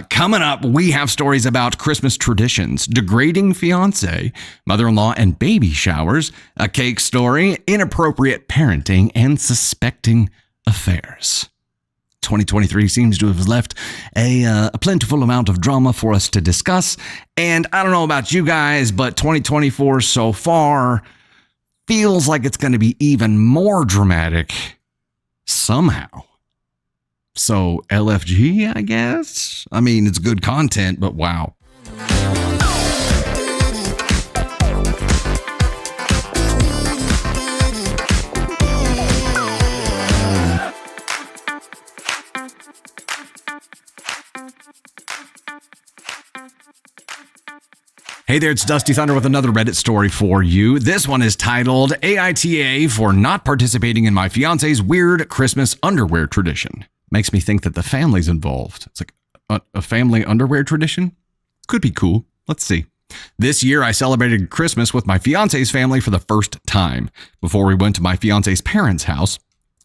Coming up, we have stories about Christmas traditions, degrading fiancé, mother-in-law and baby showers, a cake story, inappropriate parenting, and suspecting affairs. 2023 seems to have left a plentiful amount of drama for us to discuss. And I don't know about you guys, but 2024 so far feels like it's going to be even more dramatic somehow. So LFG, I guess? I mean, it's good content, but wow. Hey there, it's Dusty Thunder with another Reddit story for you. This one is titled AITA for not participating in my fiance's weird Christmas underwear tradition. Makes me think that the family's involved. It's like a family underwear tradition? Could be cool. Let's see. This year, I celebrated Christmas with my fiance's family for the first time. Before we went to my fiance's parents' house,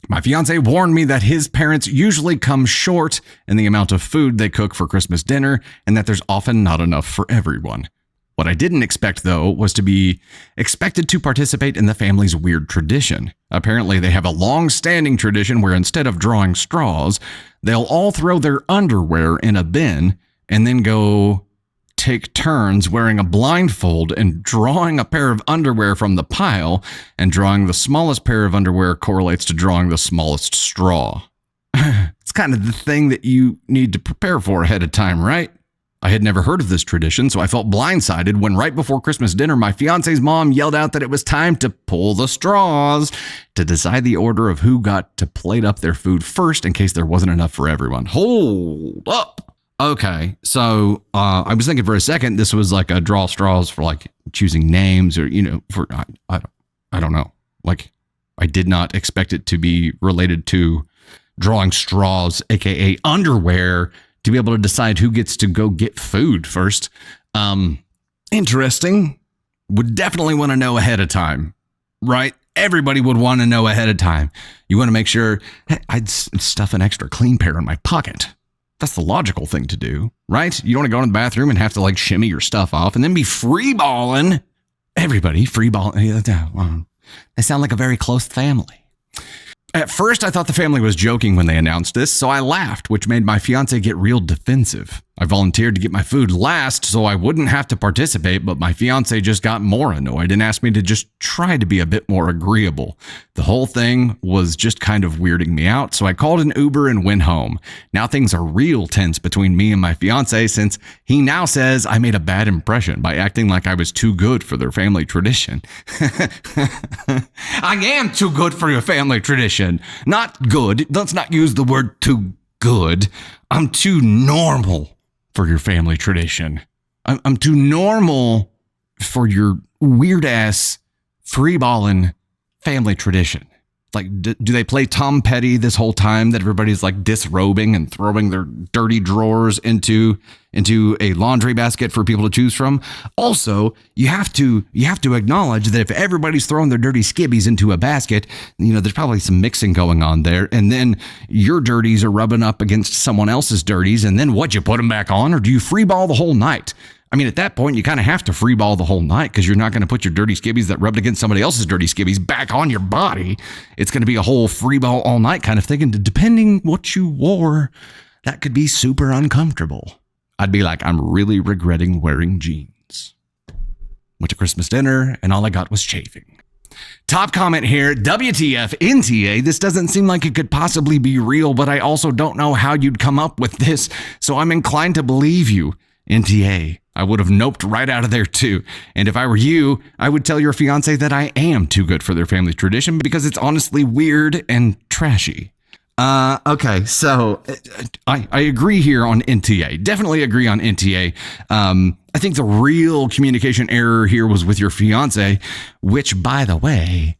my fiance warned me that his parents usually come short in the amount of food they cook for Christmas dinner and that there's often not enough for everyone. What I didn't expect, though, was to be expected to participate in the family's weird tradition. Apparently, they have a long-standing tradition where instead of drawing straws, they'll all throw their underwear in a bin and then go take turns wearing a blindfold and drawing a pair of underwear from the pile, and drawing the smallest pair of underwear correlates to drawing the smallest straw. It's kind of the thing that you need to prepare for ahead of time, right? I had never heard of this tradition, so I felt blindsided when right before Christmas dinner, my fiance's mom yelled out that it was time to pull the straws to decide the order of who got to plate up their food first in case there wasn't enough for everyone. Hold up. Okay, so I was thinking for a second this was like a draw straws for like choosing names or, for I don't know. Like, I did not expect it to be related to drawing straws, aka underwear, to be able to decide who gets to go get food first. Interesting. Would definitely want to know ahead of time, right? Everybody would want to know ahead of time. You want to make sure, hey, I'd stuff an extra clean pair in my pocket. That's the logical thing to do, right? You don't want to go in the bathroom and have to like shimmy your stuff off and then be freeballing. Everybody freeballing. They sound like a very close family. At first, I thought the family was joking when they announced this, so I laughed, which made my fiance get real defensive. I volunteered to get my food last so I wouldn't have to participate, but my fiance just got more annoyed and asked me to just try to be a bit more agreeable. The whole thing was just kind of weirding me out, so I called an Uber and went home. Now things are real tense between me and my fiance since he now says I made a bad impression by acting like I was too good for their family tradition. I am too good for your family tradition. Not good. Let's not use the word too good. I'm too normal for your family tradition. I'm too normal for your weird ass freeballing family tradition. Like, do they play Tom Petty this whole time that everybody's like disrobing and throwing their dirty drawers into a laundry basket for people to choose from? Also, you have to acknowledge that if everybody's throwing their dirty skibbies into a basket, there's probably some mixing going on there. And then your dirties are rubbing up against someone else's dirties. And then what, you put them back on, or do you freeball the whole night? I mean, at that point, you kind of have to freeball the whole night because you're not going to put your dirty skibbies that rubbed against somebody else's dirty skibbies back on your body. It's going to be a whole freeball all night kind of thing. And depending what you wore, that could be super uncomfortable. I'd be like, I'm really regretting wearing jeans. Went to Christmas dinner and all I got was chafing. Top comment here, WTF, NTA, this doesn't seem like it could possibly be real, but I also don't know how you'd come up with this, so I'm inclined to believe you. NTA, I would have noped right out of there too. And if I were you, I would tell your fiance that I am too good for their family tradition because it's honestly weird and trashy. Okay, so I agree here on NTA. Definitely agree on NTA. I think the real communication error here was with your fiance, which, by the way,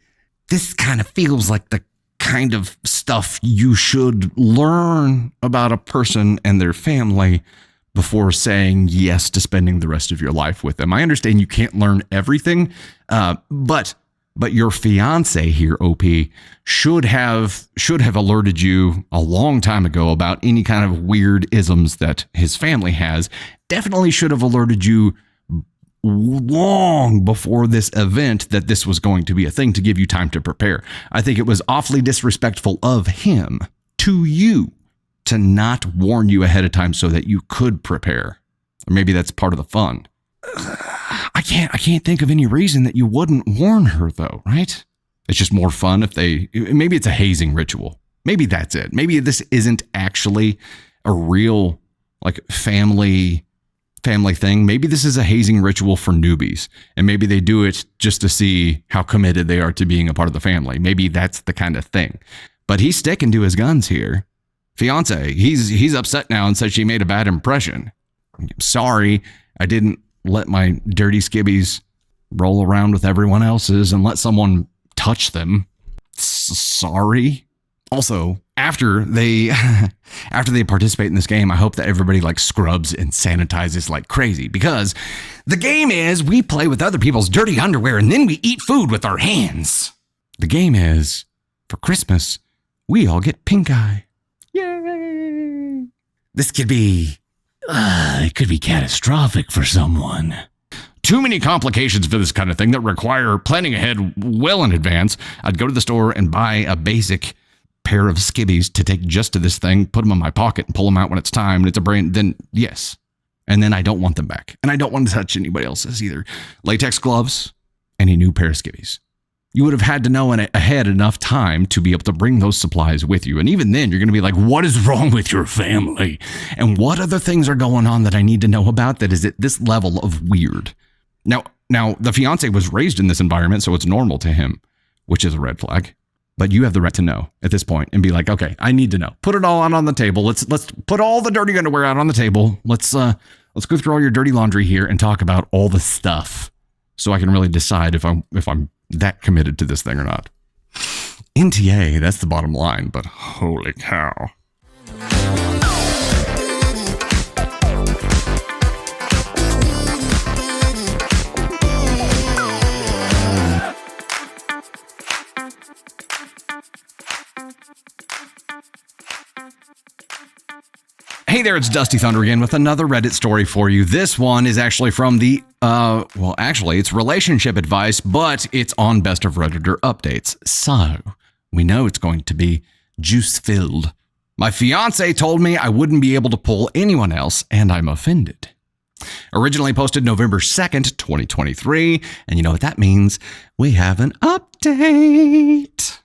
this kind of feels like the kind of stuff you should learn about a person and their family before saying yes to spending the rest of your life with them. I understand you can't learn everything, but But your fiance here, OP, should have alerted you a long time ago about any kind of weird isms that his family has. Definitely should have alerted you long before this event that this was going to be a thing, to give you time to prepare. I think it was awfully disrespectful of him to you to not warn you ahead of time so that you could prepare. Or maybe that's part of the fun. I can't think of any reason that you wouldn't warn her though, right? It's just more fun if maybe it's a hazing ritual. Maybe that's it. Maybe this isn't actually a real like family thing. Maybe this is a hazing ritual for newbies, and maybe they do it just to see how committed they are to being a part of the family. Maybe that's the kind of thing. But he's sticking to his guns here. Fiance, he's upset now and says she made a bad impression. Sorry, I didn't let my dirty skibbies roll around with everyone else's and let someone touch them. Sorry. Also, after they participate in this game, I hope that everybody like scrubs and sanitizes like crazy, because the game is we play with other people's dirty underwear and then we eat food with our hands. The game is for Christmas, we all get pink eye. Yay! This could be it could be catastrophic for someone. Too many complications for this kind of thing that require planning ahead well in advance. I'd go to the store and buy a basic pair of skibbies to take just to this thing, put them in my pocket and pull them out when it's time. And it's a brand, then yes. And then I don't want them back. And I don't want to touch anybody else's either. Latex gloves, any new pair of skibbies. You would have had to know ahead enough time to be able to bring those supplies with you. And even then, you're going to be like, what is wrong with your family? And what other things are going on that I need to know about that is at this level of weird? Now, the fiance was raised in this environment, so it's normal to him, which is a red flag. But you have the right to know at this point and be like, okay, I need to know. Put it all out on the table. Let's put all the dirty underwear out on the table. Let's go through all your dirty laundry here and talk about all the stuff, so I can really decide if I'm that committed to this thing or not. NTA, that's the bottom line, but holy cow. Hey there, it's Dusty Thunder again with another Reddit story for you. This one is actually from the, it's relationship advice, but it's on Best of Redditor updates. So, we know it's going to be juice-filled. My fiance told me I wouldn't be able to pull anyone else, and I'm offended. Originally posted November 2nd, 2023, and you know what that means? We have an update.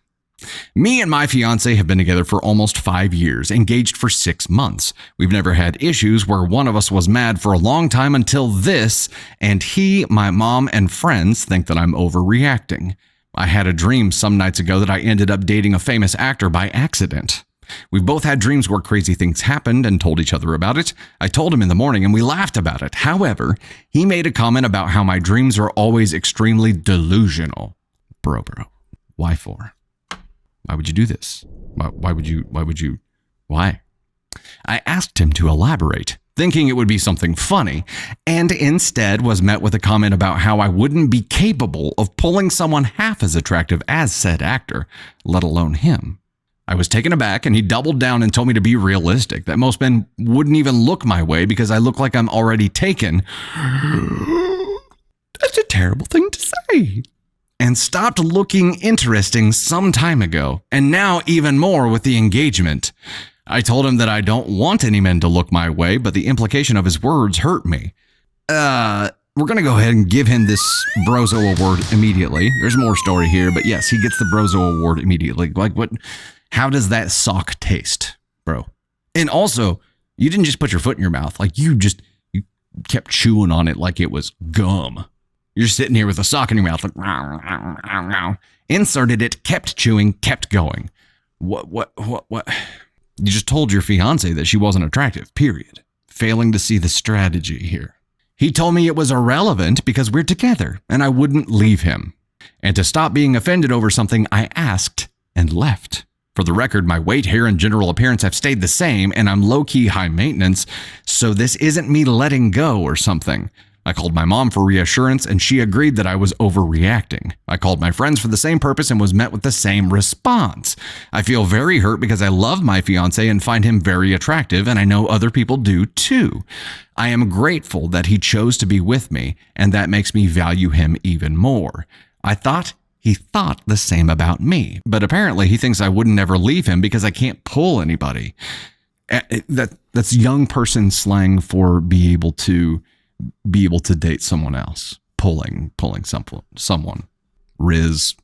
Me and my fiance have been together for almost 5 years, engaged for 6 months. We've never had issues where one of us was mad for a long time until this, and he, my mom, and friends think that I'm overreacting. I had a dream some nights ago that I ended up dating a famous actor by accident. We've both had dreams where crazy things happened and told each other about it. I told him in the morning and we laughed about it. However, he made a comment about how my dreams are always extremely delusional. Bro, why for? Why would you do this? Why? I asked him to elaborate, thinking it would be something funny, and instead was met with a comment about how I wouldn't be capable of pulling someone half as attractive as said actor, let alone him. I was taken aback, and he doubled down and told me to be realistic, that most men wouldn't even look my way because I look like I'm already taken. That's a terrible thing to say. And stopped looking interesting some time ago, and now even more with the engagement. I told him that I don't want any men to look my way, but the implication of his words hurt me. We're going to go ahead and give him this Brozo Award immediately. There's more story here, but yes, he gets the Brozo Award immediately. Like, what? How does that sock taste, bro? And also, you didn't just put your foot in your mouth. Like, you kept chewing on it like it was gum. You're sitting here with a sock in your mouth, like, row, row, row, row. Inserted it, kept chewing, kept going. What? You just told your fiance that she wasn't attractive, period. Failing to see the strategy here. He told me it was irrelevant because we're together and I wouldn't leave him. And to stop being offended over something, I asked and left. For the record, my weight, hair, and general appearance have stayed the same, and I'm low-key high maintenance, so this isn't me letting go or something. I called my mom for reassurance, and she agreed that I was overreacting. I called my friends for the same purpose and was met with the same response. I feel very hurt because I love my fiancé and find him very attractive, and I know other people do too. I am grateful that he chose to be with me, and that makes me value him even more. I thought he thought the same about me, but apparently he thinks I wouldn't ever leave him because I can't pull anybody. That's young person slang for be able to date someone else, pulling someone, Riz,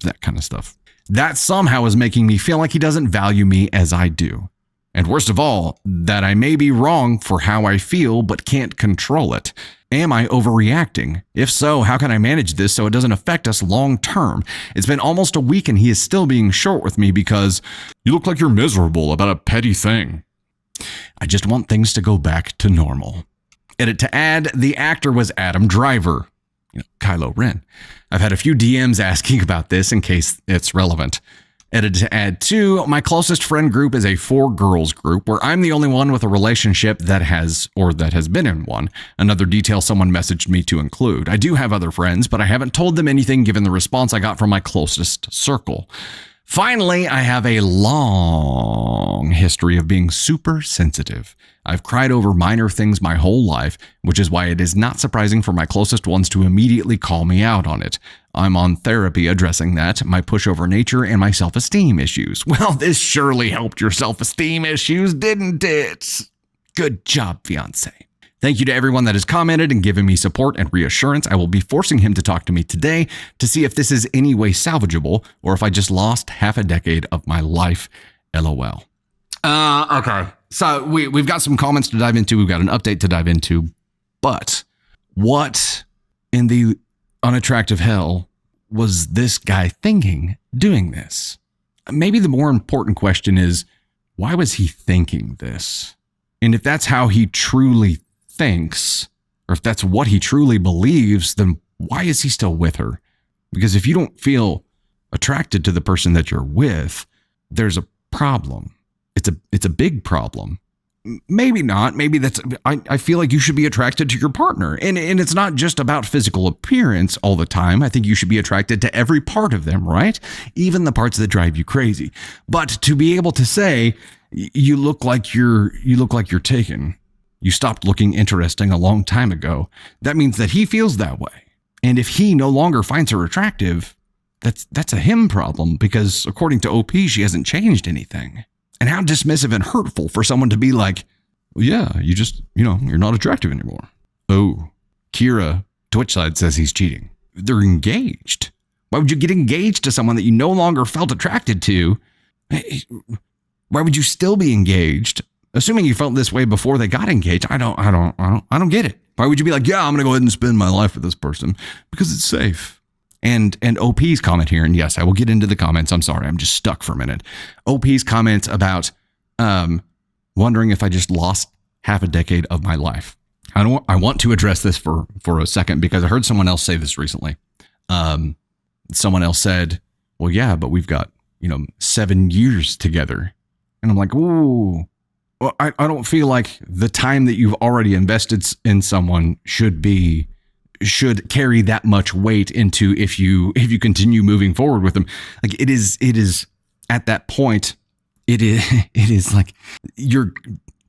that kind of stuff. That somehow is making me feel like he doesn't value me as I do. And worst of all, that I may be wrong for how I feel, but can't control it. Am I overreacting? If so, how can I manage this so it doesn't affect us long term? It's been almost a week and he is still being short with me because you look like you're miserable about a petty thing. I just want things to go back to normal. Edit to add, the actor was Adam Driver, Kylo Ren. I've had a few DMs asking about this in case it's relevant. Edit to add 2, my closest friend group is a 4-girls group where I'm the only one with a relationship that has been in one. Another detail someone messaged me to include. I do have other friends, but I haven't told them anything given the response I got from my closest circle. Finally, I have a long history of being super sensitive. I've cried over minor things my whole life, which is why it is not surprising for my closest ones to immediately call me out on it. I'm on therapy addressing that, my pushover nature, and my self-esteem issues. Well, this surely helped your self-esteem issues, didn't it? Good job, fiancé. Thank you to everyone that has commented and given me support and reassurance. I will be forcing him to talk to me today to see if this is any way salvageable or if I just lost half a decade of my life. LOL. Okay. So we've got some comments to dive into. We've got an update to dive into. But what in the unattractive hell was this guy thinking doing this? Maybe the more important question is, why was he thinking this? And if that's how he truly thinks, or if that's what he truly believes, then why is he still with her? Because if you don't feel attracted to the person that you're with, there's a problem. It's a big problem. Maybe not. Maybe I feel like you should be attracted to your partner. And it's not just about physical appearance all the time. I think you should be attracted to every part of them, right? Even the parts that drive you crazy. But to be able to say, you look like you're taken. You stopped looking interesting a long time ago. That means that he feels that way. And if he no longer finds her attractive, that's a him problem, because according to OP, she hasn't changed anything. And how dismissive and hurtful for someone to be like, well, yeah, you're not attractive anymore. Oh, Kira, Twitch side says he's cheating. They're engaged. Why would you get engaged to someone that you no longer felt attracted to? Why would you still be engaged? Assuming you felt this way before they got engaged. I don't get it. Why would you be like, yeah, I'm going to go ahead and spend my life with this person because it's safe? And OP's comment here, and yes, I will get into the comments. I'm sorry, I'm just stuck for a minute. OP's comments about wondering if I just lost half a decade of my life. I want to address this for a second because I heard someone else say this recently. Someone else said, well, yeah, but we've got 7 years together. And I'm like, ooh. Well, I don't feel like the time that you've already invested in someone should carry that much weight into if you continue moving forward with them. Like it is at that point, it is like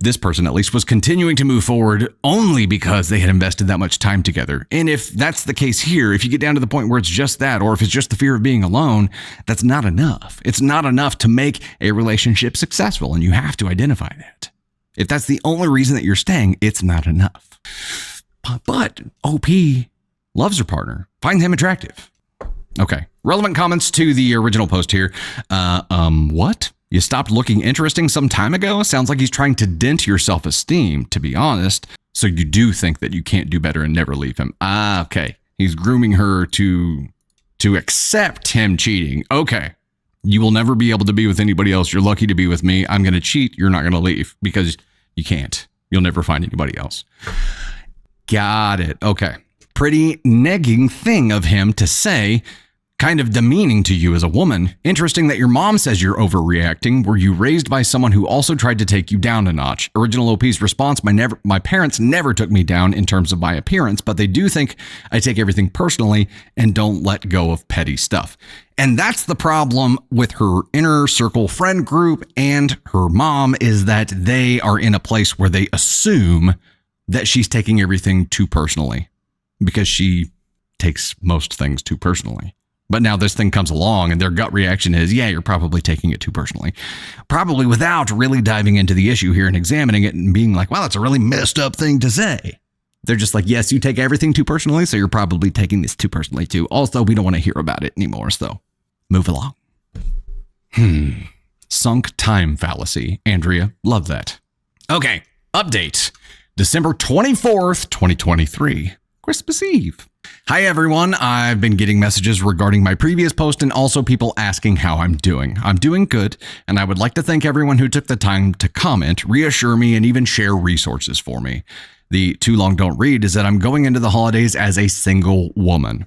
this person at least was continuing to move forward only because they had invested that much time together. And if that's the case here, if you get down to the point where it's just that, or if it's just the fear of being alone, that's not enough. It's not enough to make a relationship successful, and you have to identify that. If that's the only reason that you're staying, it's not enough. But OP loves her partner, finds him attractive. Okay, relevant comments to the original post here. What? You stopped looking interesting some time ago? Sounds like he's trying to dent your self-esteem, to be honest. So you do think that you can't do better and never leave him. Okay. He's grooming her to accept him cheating. Okay. You will never be able to be with anybody else. You're lucky to be with me. I'm going to cheat. You're not going to leave because you can't. You'll never find anybody else. Got it. Okay. Pretty negging thing of him to say, kind of demeaning to you as a woman. Interesting that your mom says you're overreacting. Were you raised by someone who also tried to take you down a notch? Original OP's response, my parents never took me down in terms of my appearance, but they do think I take everything personally and don't let go of petty stuff. And that's the problem with her inner circle friend group and her mom, is that they are in a place where they assume that she's taking everything too personally because she takes most things too personally. But now this thing comes along and their gut reaction is, yeah, you're probably taking it too personally. Probably without really diving into the issue here and examining it and being like, wow, that's a really messed up thing to say. They're just like, yes, you take everything too personally, so you're probably taking this too personally too. Also, we don't want to hear about it anymore, so move along. Sunk time fallacy. Andrea, love that. Okay, update. December 24th, 2023. Christmas Eve. Hi everyone, I've been getting messages regarding my previous post and also people asking how I'm doing. I'm doing good, and I would like to thank everyone who took the time to comment, reassure me, and even share resources for me. The too long don't read is that I'm going into the holidays as a single woman.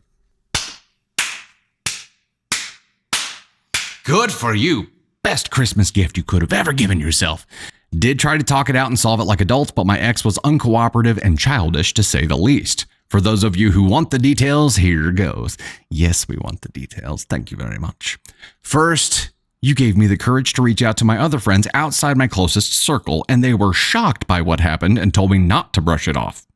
Good for you. Best Christmas gift you could have ever given yourself. Did try to talk it out and solve it like adults, but my ex was uncooperative and childish to say the least. For those of you who want the details, here goes. Yes, we want the details. Thank you very much. First, you gave me the courage to reach out to my other friends outside my closest circle, and they were shocked by what happened and told me not to brush it off.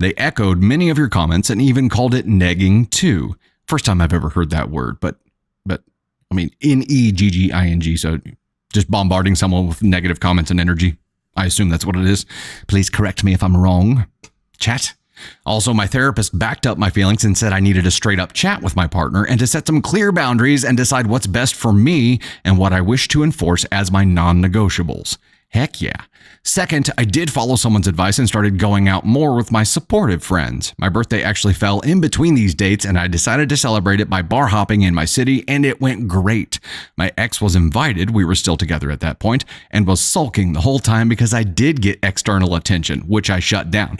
They echoed many of your comments and even called it negging too. First time I've ever heard that word, but I mean, N-E-G-G-I-N-G, so just bombarding someone with negative comments and energy. I assume that's what it is. Please correct me if I'm wrong. Chat. Also, my therapist backed up my feelings and said I needed a straight up chat with my partner and to set some clear boundaries and decide what's best for me and what I wish to enforce as my non-negotiables. Heck yeah. Second, I did follow someone's advice and started going out more with my supportive friends. My birthday actually fell in between these dates and I decided to celebrate it by bar hopping in my city, and it went great. My ex was invited, we were still together at that point, and was sulking the whole time because I did get external attention, which I shut down.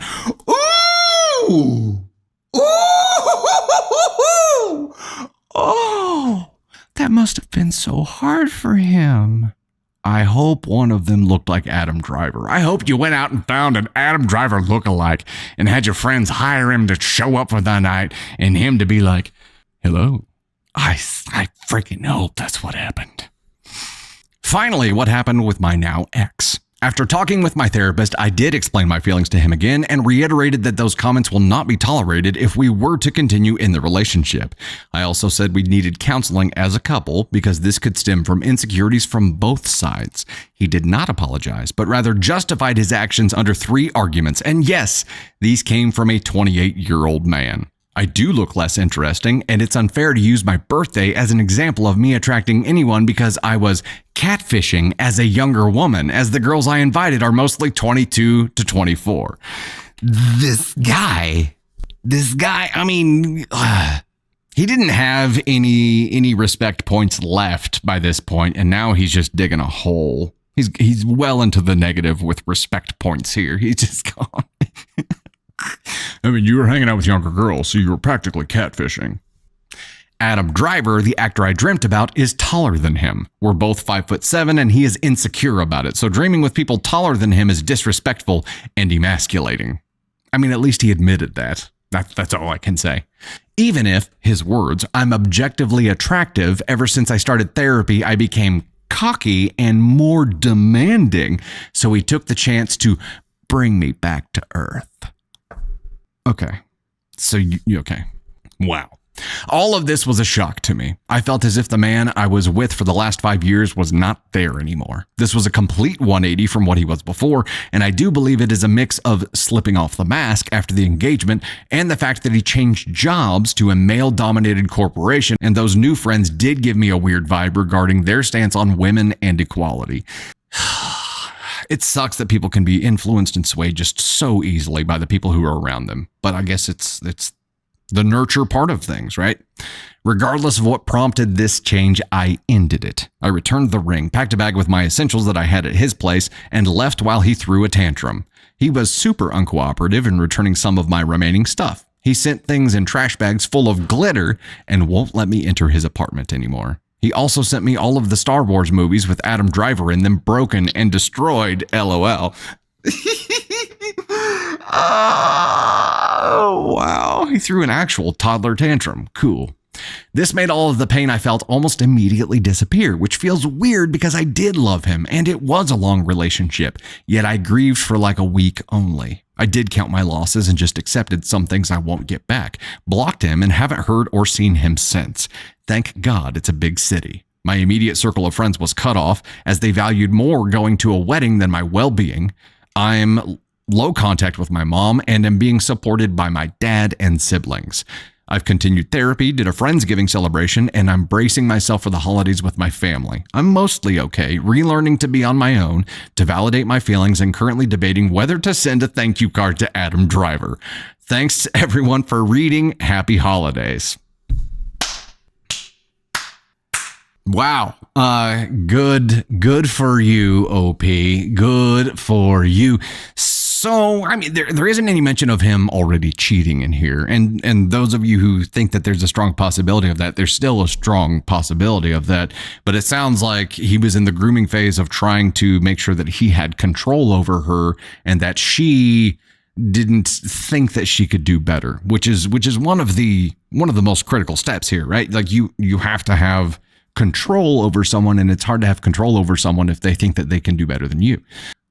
Ooh! Ooh! Oh, that must have been so hard for him. I hope one of them looked like Adam Driver. I hope you went out and found an Adam Driver lookalike and had your friends hire him to show up for the night and him to be like, hello. I freaking hope that's what happened. Finally, what happened with my now ex? After talking with my therapist, I did explain my feelings to him again and reiterated that those comments will not be tolerated if we were to continue in the relationship. I also said we needed counseling as a couple because this could stem from insecurities from both sides. He did not apologize, but rather justified his actions under 3 arguments. And yes, these came from a 28-year-old man. I do look less interesting, and it's unfair to use my birthday as an example of me attracting anyone because I was catfishing as a younger woman, as the girls I invited are mostly 22 to 24. This guy, I mean, he didn't have any respect points left by this point, and now he's just digging a hole. He's well into the negative with respect points here. He's just gone. I mean, you were hanging out with younger girls, so you were practically catfishing. Adam Driver, the actor I dreamt about, is taller than him. We're both 5'7", and he is insecure about it, so dreaming with people taller than him is disrespectful and emasculating. I mean, at least he admitted that. That's all I can say. Even if, his words, I'm objectively attractive, ever since I started therapy, I became cocky and more demanding, so he took the chance to bring me back to earth. Okay. So okay. Wow. All of this was a shock to me. I felt as if the man I was with for the last 5 years was not there anymore. This was a complete 180 from what he was before, and I do believe it is a mix of slipping off the mask after the engagement and the fact that he changed jobs to a male-dominated corporation, and those new friends did give me a weird vibe regarding their stance on women and equality. It sucks that people can be influenced and swayed just so easily by the people who are around them. But I guess it's the nurture part of things, right? Regardless of what prompted this change, I ended it. I returned the ring, packed a bag with my essentials that I had at his place, and left while he threw a tantrum. He was super uncooperative in returning some of my remaining stuff. He sent things in trash bags full of glitter and won't let me enter his apartment anymore. He also sent me all of the Star Wars movies with Adam Driver in them, broken and destroyed, LOL. Oh, wow. He threw an actual toddler tantrum. Cool. This made all of the pain I felt almost immediately disappear, which feels weird because I did love him and it was a long relationship, yet I grieved for like a week only. I did count my losses and just accepted some things I won't get back, blocked him, and haven't heard or seen him since. Thank God it's a big city. My immediate circle of friends was cut off as they valued more going to a wedding than my well-being. I'm low contact with my mom and am being supported by my dad and siblings. I've continued therapy, did a Friendsgiving celebration, and I'm bracing myself for the holidays with my family. I'm mostly okay, relearning to be on my own, to validate my feelings, and currently debating whether to send a thank you card to Adam Driver. Thanks everyone for reading. Happy holidays. Wow. Good for you, OP. Good for you. So, I mean, there isn't any mention of him already cheating in here. And those of you who think that there's a strong possibility of that, there's still a strong possibility of that. But it sounds like he was in the grooming phase of trying to make sure that he had control over her and that she didn't think that she could do better, which is one of the most critical steps here, right? Like you have to have control over someone, and it's hard to have control over someone if they think that they can do better than you.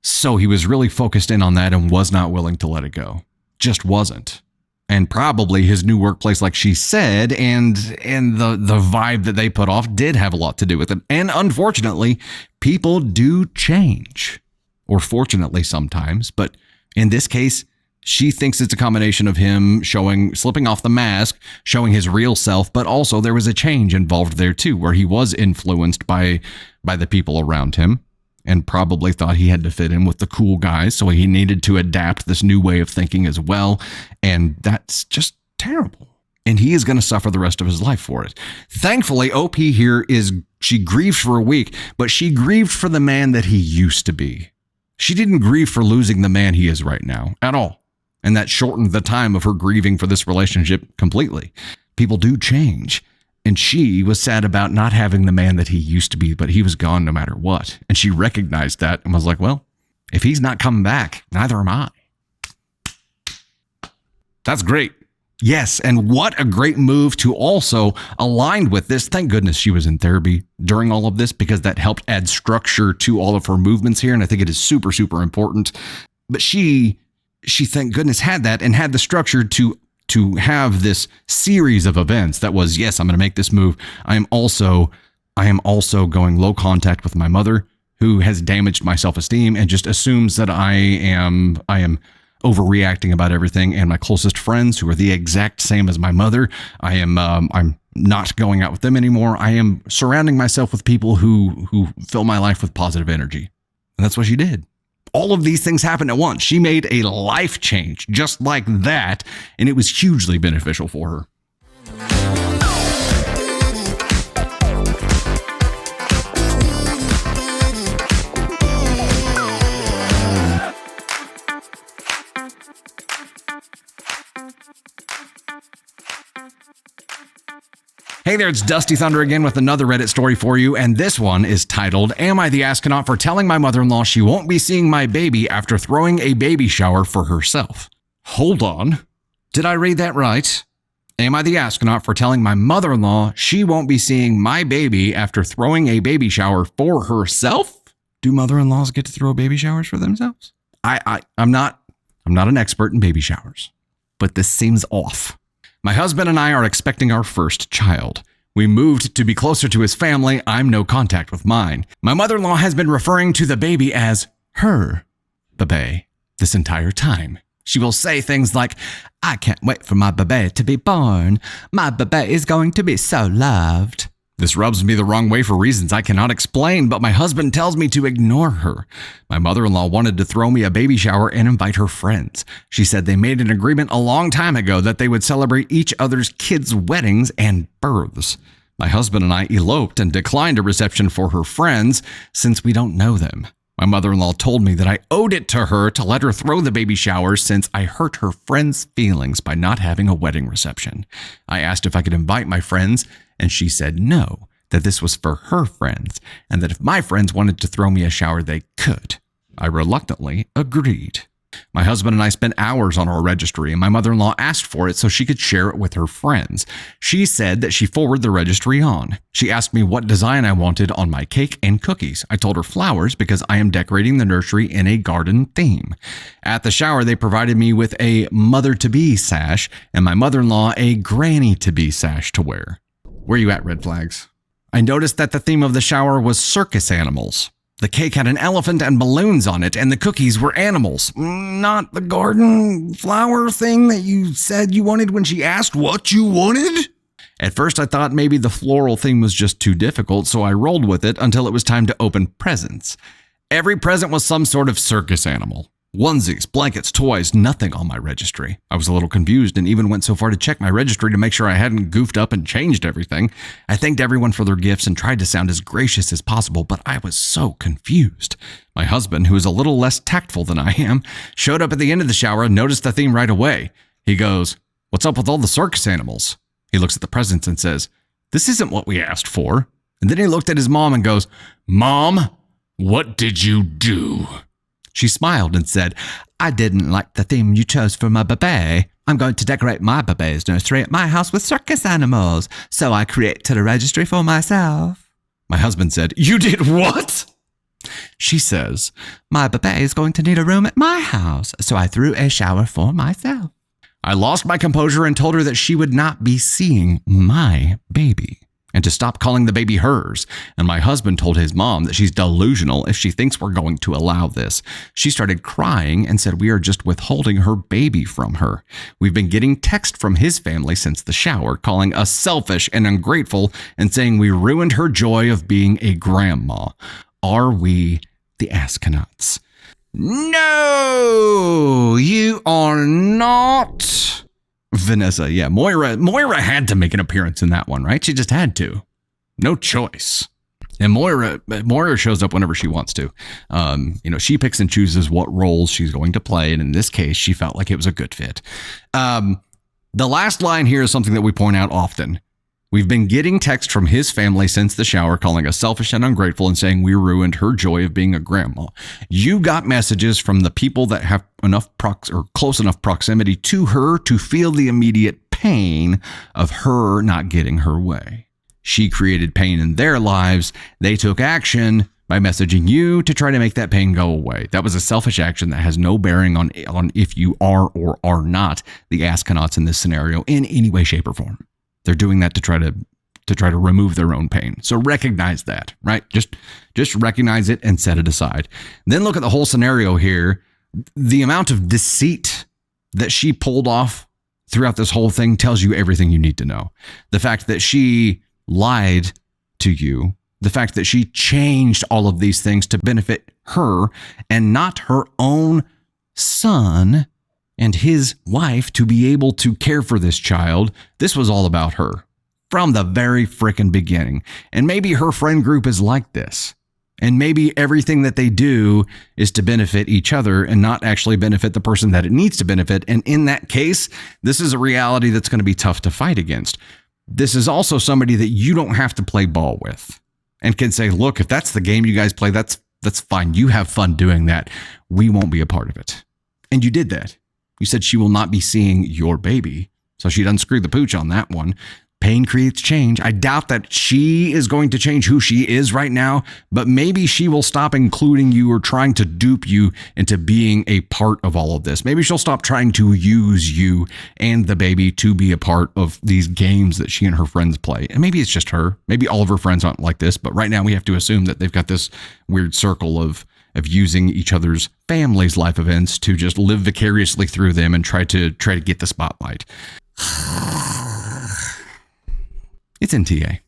So he was really focused in on that and was not willing to let it go. Just wasn't. And probably his new workplace, like she said, and the vibe that they put off did have a lot to do with it. And unfortunately, people do change. Or fortunately sometimes, but in this case, she thinks it's a combination of him slipping off the mask, showing his real self, but also there was a change involved there too, where he was influenced by the people around him and probably thought he had to fit in with the cool guys. So he needed to adapt this new way of thinking as well. And that's just terrible. And he is going to suffer the rest of his life for it. Thankfully, OP here she grieved for a week, but she grieved for the man that he used to be. She didn't grieve for losing the man he is right now at all. And that shortened the time of her grieving for this relationship completely. People do change. And she was sad about not having the man that he used to be, but he was gone no matter what. And she recognized that and was like, well, if he's not coming back, neither am I. That's great. Yes, and what a great move to also align with this. Thank goodness she was in therapy during all of this, because that helped add structure to all of her movements here. And I think it is super, super important. But she thank goodness had that and had the structure to have this series of events that was, yes, I'm going to make this move. I am also going low contact with my mother, who has damaged my self-esteem and just assumes that I am overreacting about everything. And my closest friends, who are the exact same as my mother, I'm not going out with them anymore. I am surrounding myself with people who fill my life with positive energy. And that's what she did. All of these things happened at once. She made a life change just like that, and it was hugely beneficial for her. Hey there, it's Dusty Thunder again with another Reddit story for you, and this one is titled, Am I the Astronaut for Telling My Mother-in-Law She Won't Be Seeing My Baby After Throwing a Baby Shower for Herself? Hold on. Did I read that right? Am I the astronaut for telling my mother-in-law she won't be seeing my baby after throwing a baby shower for herself? Do mother-in-laws get to throw baby showers for themselves? I'm not an expert in baby showers, but this seems off. My husband and I are expecting our first child. We moved to be closer to his family. I'm no contact with mine. My mother-in-law has been referring to the baby as her baby this entire time. She will say things like, I can't wait for my baby to be born. My baby is going to be so loved. This rubs me the wrong way for reasons I cannot explain, but my husband tells me to ignore her. My mother-in-law wanted to throw me a baby shower and invite her friends. She said they made an agreement a long time ago that they would celebrate each other's kids' weddings and births. My husband and I eloped and declined a reception for her friends since we don't know them. My mother-in-law told me that I owed it to her to let her throw the baby shower since I hurt her friends' feelings by not having a wedding reception. I asked if I could invite my friends, and she said no, that this was for her friends, and that if my friends wanted to throw me a shower, they could. I reluctantly agreed. My husband and I spent hours on our registry, and my mother-in-law asked for it so she could share it with her friends. She said that she forwarded the registry on. She asked me what design I wanted on my cake and cookies. I told her flowers because I am decorating the nursery in a garden theme. At the shower, they provided me with a mother-to-be sash and my mother-in-law a granny-to-be sash to wear. Where you at, red flags? I noticed that the theme of the shower was circus animals. The cake had an elephant and balloons on it, and the cookies were animals. Not the garden flower thing that you said you wanted when she asked what you wanted? At first, I thought maybe the floral theme was just too difficult, so I rolled with it until it was time to open presents. Every present was some sort of circus animal. Onesies, blankets, toys, nothing on my registry. I was a little confused and even went so far to check my registry to make sure I hadn't goofed up and changed everything. I thanked everyone for their gifts and tried to sound as gracious as possible, but I was so confused. My husband, who is a little less tactful than I am, showed up at the end of the shower and noticed the theme right away. He goes, "What's up with all the circus animals?" He looks at the presents and says, "This isn't what we asked for." And then he looked at his mom and goes, "Mom, what did you do?" She smiled and said, "I didn't like the theme you chose for my baby. I'm going to decorate my baby's nursery at my house with circus animals, so I created a registry for myself." My husband said, "You did what?" She says, "My baby is going to need a room at my house, so I threw a shower for myself." I lost my composure and told her that she would not be seeing my baby and to stop calling the baby hers. And my husband told his mom that she's delusional if she thinks we're going to allow this. She started crying and said we are just withholding her baby from her. We've been getting text from his family since the shower, calling us selfish and ungrateful and saying we ruined her joy of being a grandma. Are we the Askenauts? No, you are not. Vanessa, yeah, Moira had to make an appearance in that one, right? She just had to. No choice. And Moira shows up whenever she wants to. She picks and chooses what roles she's going to play, and in this case, she felt like it was a good fit. The last line here is something that we point out often. We've been getting text from his family since the shower calling us selfish and ungrateful and saying we ruined her joy of being a grandma. You got messages from the people that have enough close enough proximity to her to feel the immediate pain of her not getting her way. She created pain in their lives. They took action by messaging you to try to make that pain go away. That was a selfish action that has no bearing on if you are or are not the Askenauts in this scenario in any way, shape, or form. They're doing that to try to remove their own pain. So recognize that, right? Just recognize it and set it aside. Then look at the whole scenario here. The amount of deceit that she pulled off throughout this whole thing tells you everything you need to know. The fact that she lied to you, the fact that she changed all of these things to benefit her and not her own son and his wife to be able to care for this child. This was all about her from the very frickin' beginning. And maybe her friend group is like this. And maybe everything that they do is to benefit each other and not actually benefit the person that it needs to benefit. And in that case, this is a reality that's going to be tough to fight against. This is also somebody that you don't have to play ball with and can say, look, if that's the game you guys play, that's fine. You have fun doing that. We won't be a part of it. And you did that. You said she will not be seeing your baby. So she doesn't screw the pooch on that one. Pain creates change. I doubt that she is going to change who she is right now, but maybe she will stop including you or trying to dupe you into being a part of all of this. Maybe she'll stop trying to use you and the baby to be a part of these games that she and her friends play. And maybe it's just her. Maybe all of her friends aren't like this, but right now we have to assume that they've got this weird circle of using each other's families' life events to just live vicariously through them and try to get the spotlight. It's in TA.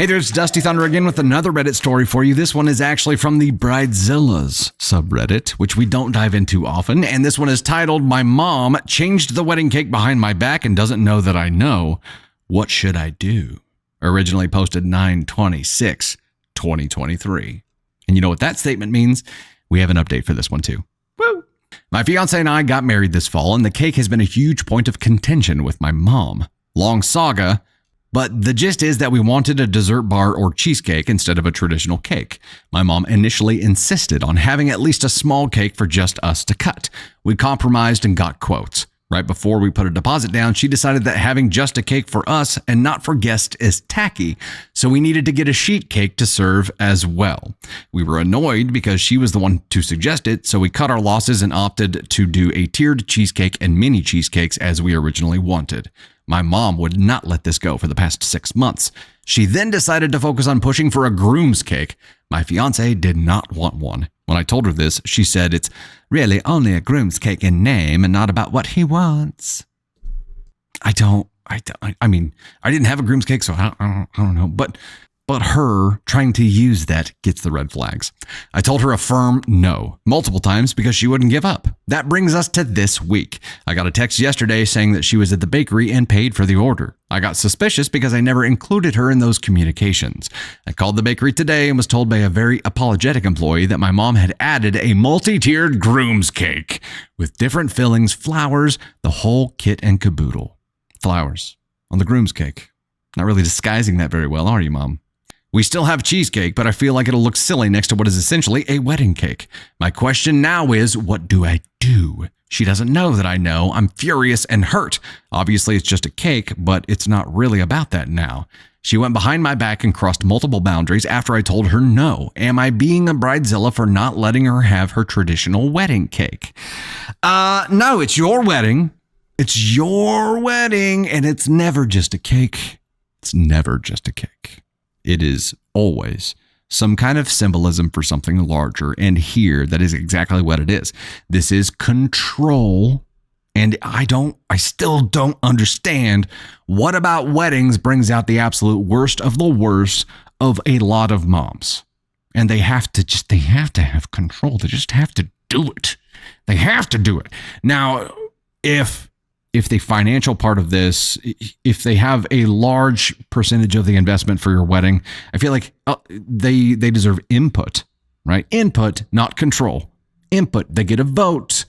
Hey, there's Dusty Thunder again with another Reddit story for you. This one is actually from the Bridezillas subreddit, which we don't dive into often. And this one is titled, "My Mom Changed the Wedding Cake Behind My Back and Doesn't Know That I Know. What Should I Do?" Originally posted 9/26/2023. And you know what that statement means? We have an update for this one too. Woo! My fiancé and I got married this fall, and the cake has been a huge point of contention with my mom. Long saga, but the gist is that we wanted a dessert bar or cheesecake instead of a traditional cake. My mom initially insisted on having at least a small cake for just us to cut. We compromised and got quotes. Right before we put a deposit down, she decided that having just a cake for us and not for guests is tacky, so we needed to get a sheet cake to serve as well. We were annoyed because she was the one to suggest it, so we cut our losses and opted to do a tiered cheesecake and mini cheesecakes as we originally wanted. My mom would not let this go for the past 6 months. She then decided to focus on pushing for a groom's cake. My fiancé did not want one. When I told her this, she said it's really only a groom's cake in name and not about what he wants. I mean, I didn't have a groom's cake, so I don't know. But her trying to use that gets the red flags. I told her a firm no multiple times because she wouldn't give up. That brings us to this week. I got a text yesterday saying that she was at the bakery and paid for the order. I got suspicious because I never included her in those communications. I called the bakery today and was told by a very apologetic employee that my mom had added a multi-tiered groom's cake with different fillings, flowers, the whole kit and caboodle. Flowers on the groom's cake. Not really disguising that very well, are you, Mom? We still have cheesecake, but I feel like it'll look silly next to what is essentially a wedding cake. My question now is, what do I do? She doesn't know that I know. I'm furious and hurt. Obviously, it's just a cake, but it's not really about that now. She went behind my back and crossed multiple boundaries after I told her no. Am I being a bridezilla for not letting her have her traditional wedding cake? No, it's your wedding. It's your wedding, and it's never just a cake. It's never just a cake. It is always some kind of symbolism for something larger. And here, that is exactly what it is. This is control. And I still don't understand what about weddings brings out the absolute worst of the worst of a lot of moms. And they have to have control. They just have to do it. They have to do it. Now, if the financial part of this, if they have a large percentage of the investment for your wedding, I feel like they deserve input, right? Input, not control. Input, they get a vote.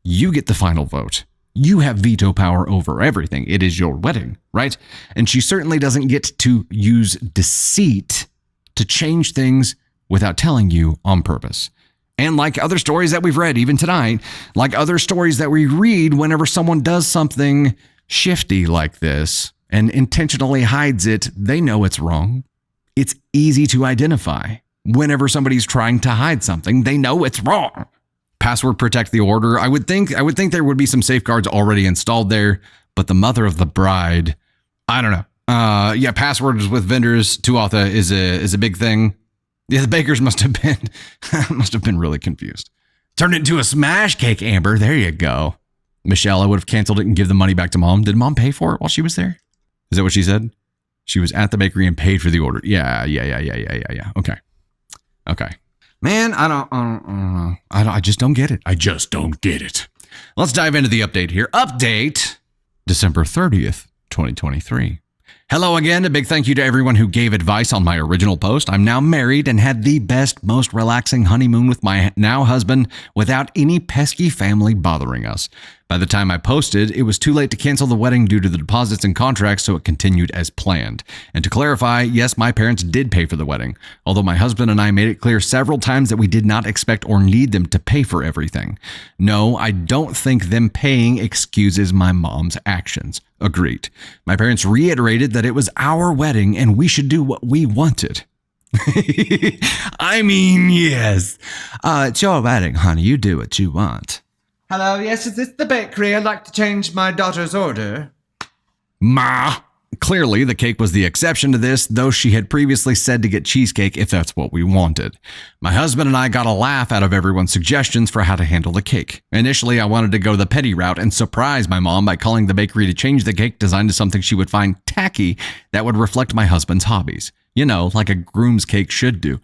You get the final vote. You have veto power over everything. It is your wedding, right? And she certainly doesn't get to use deceit to change things without telling you on purpose. And like other stories that we've read, even tonight, like other stories that we read, whenever someone does something shifty like this and intentionally hides it, they know it's wrong. It's easy to identify. Whenever somebody's trying to hide something, they know it's wrong. Password protect the order. I would think there would be some safeguards already installed there, but the mother of the bride, I don't know. Passwords with vendors to AITA is a big thing. Yeah, the bakers must have been really confused. Turned it into a smash cake, Amber. There you go. Michelle, I would have canceled it and give the money back to Mom. Did Mom pay for it while she was there? Is that what she said? She was at the bakery and paid for the order. Yeah. Okay. Man, I don't know. I just don't get it. I just don't get it. Let's dive into the update here. Update December 30th, 2023. Hello again. A big thank you to everyone who gave advice on my original post. I'm now married and had the best, most relaxing honeymoon with my now husband without any pesky family bothering us. By the time I posted, it was too late to cancel the wedding due to the deposits and contracts, so it continued as planned. And to clarify, yes, my parents did pay for the wedding, although my husband and I made it clear several times that we did not expect or need them to pay for everything. No, I don't think them paying excuses my mom's actions. Agreed. My parents reiterated that it was our wedding and we should do what we wanted. I mean, yes. It's your wedding, honey. You do what you want. Hello, yes, is this the bakery? I'd like to change my daughter's order. Ma. Clearly, the cake was the exception to this, though she had previously said to get cheesecake if that's what we wanted. My husband and I got a laugh out of everyone's suggestions for how to handle the cake. Initially, I wanted to go the petty route and surprise my mom by calling the bakery to change the cake design to something she would find tacky that would reflect my husband's hobbies. You know, like a groom's cake should do.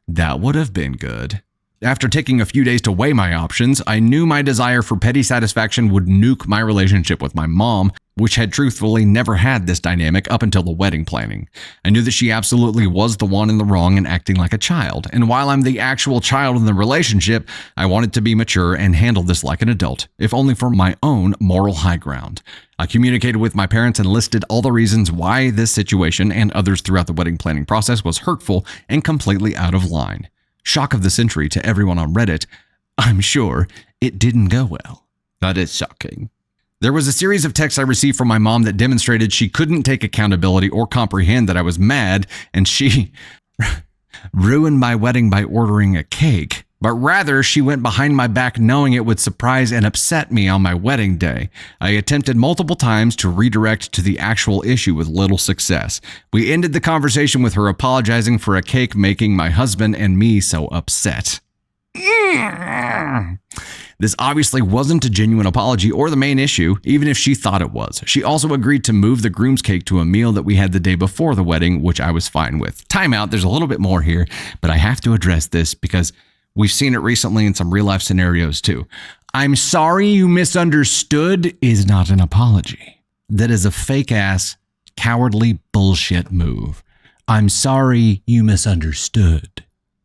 That would have been good. After taking a few days to weigh my options, I knew my desire for petty satisfaction would nuke my relationship with my mom, which had truthfully never had this dynamic up until the wedding planning. I knew that she absolutely was the one in the wrong and acting like a child. And while I'm the actual child in the relationship, I wanted to be mature and handle this like an adult, if only for my own moral high ground. I communicated with my parents and listed all the reasons why this situation and others throughout the wedding planning process was hurtful and completely out of line. Shock of the century to everyone on Reddit, I'm sure it didn't go well. That is shocking. There was a series of texts I received from my mom that demonstrated she couldn't take accountability or comprehend that I was mad and she ruined my wedding by ordering a cake. But rather, she went behind my back knowing it would surprise and upset me on my wedding day. I attempted multiple times to redirect to the actual issue with little success. We ended the conversation with her apologizing for a cake making my husband and me so upset. This obviously wasn't a genuine apology or the main issue, even if she thought it was. She also agreed to move the groom's cake to a meal that we had the day before the wedding, which I was fine with. Time out, there's a little bit more here, but I have to address this because we've seen it recently in some real life scenarios too. I'm sorry you misunderstood is not an apology. That is a fake ass, cowardly bullshit move. I'm sorry you misunderstood.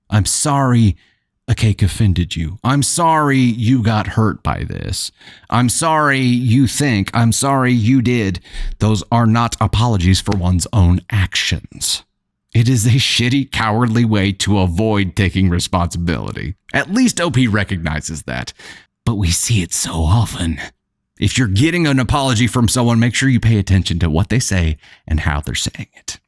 I'm sorry a cake offended you. I'm sorry you got hurt by this. I'm sorry you think. I'm sorry you did. Those are not apologies for one's own actions. It is a shitty, cowardly way to avoid taking responsibility. At least OP recognizes that. But we see it so often. If you're getting an apology from someone, make sure you pay attention to what they say and how they're saying it.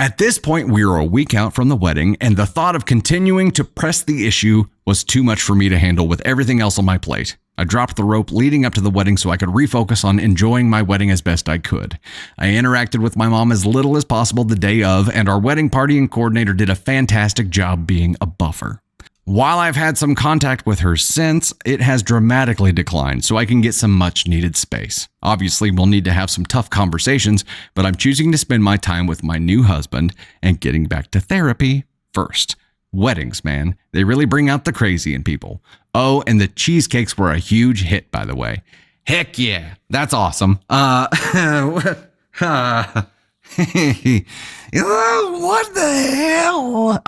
At this point, we were a week out from the wedding, and the thought of continuing to press the issue was too much for me to handle with everything else on my plate. I dropped the rope leading up to the wedding so I could refocus on enjoying my wedding as best I could. I interacted with my mom as little as possible the day of, and our wedding party and coordinator did a fantastic job being a buffer. While I've had some contact with her since, it has dramatically declined so I can get some much needed space. Obviously, we'll need to have some tough conversations, but I'm choosing to spend my time with my new husband and getting back to therapy first. Weddings, man. They really bring out the crazy in people. Oh, and the cheesecakes were a huge hit, by the way. Heck yeah. That's awesome. What the hell?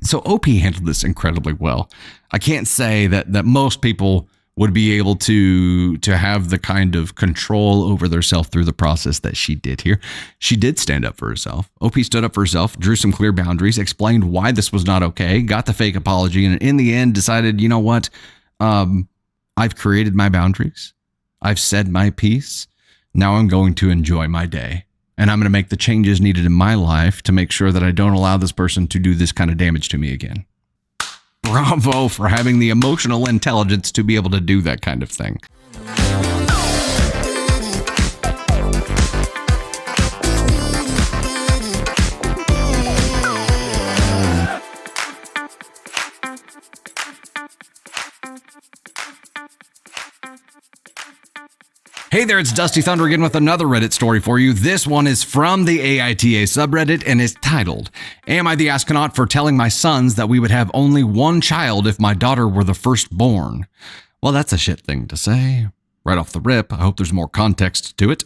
So OP handled this incredibly well. I can't say that most people would be able to have the kind of control over themselves through the process that she did here. She did stand up for herself. OP stood up for herself, drew some clear boundaries, explained why this was not okay, got the fake apology, and in the end decided, you know what? I've created my boundaries. I've said my piece. Now I'm going to enjoy my day. And I'm going to make the changes needed in my life to make sure that I don't allow this person to do this kind of damage to me again. Bravo for having the emotional intelligence to be able to do that kind of thing. Hey there, it's Dusty Thunder again with another Reddit story for you. This one is from the AITA subreddit and is titled, Am I the Astronaut for Telling My Sons That We Would Have Only One Child If My Daughter Were the Firstborn? Well, that's a shit thing to say. Right off the rip, I hope there's more context to it.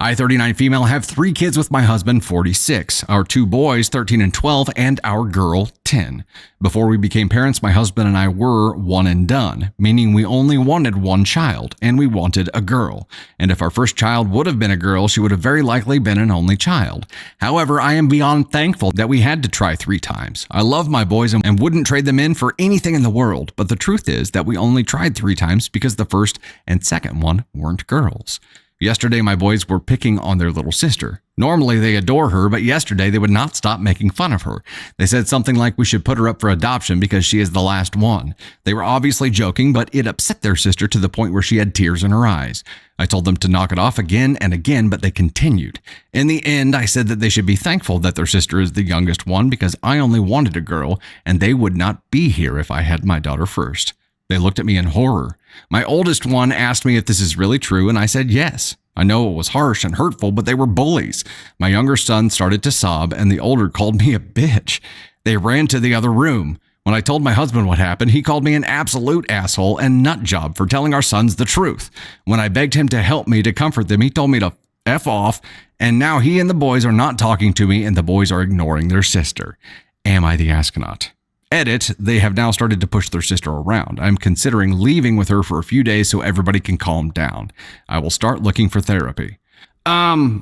I, 39 female, have 3 kids with my husband, 46, our 2 boys, 13 and 12, and our girl, 10. Before we became parents, my husband and I were one and done, meaning we only wanted one child, and we wanted a girl. And if our first child would have been a girl, she would have very likely been an only child. However, I am beyond thankful that we had to try 3 times. I love my boys and wouldn't trade them in for anything in the world, but the truth is that we only tried 3 times because the first and second one weren't girls. Yesterday, my boys were picking on their little sister. Normally, they adore her, but yesterday they would not stop making fun of her. They said something like we should put her up for adoption because she is the last one. They were obviously joking, but it upset their sister to the point where she had tears in her eyes. I told them to knock it off again and again, but they continued. In the end, I said that they should be thankful that their sister is the youngest one because I only wanted a girl, and they would not be here if I had my daughter first. They looked at me in horror. My oldest one asked me if this is really true, and I said yes. I know it was harsh and hurtful, but they were bullies. My younger son started to sob, and the older called me a bitch. They ran to the other room. When I told my husband what happened, he called me an absolute asshole and nut job for telling our sons the truth. When I begged him to help me to comfort them, he told me to F off, and now he and the boys are not talking to me, and the boys are ignoring their sister. Am I the astronaut? Edit, they have now started to push their sister around. I'm considering leaving with her for a few days so everybody can calm down. I will start looking for therapy. This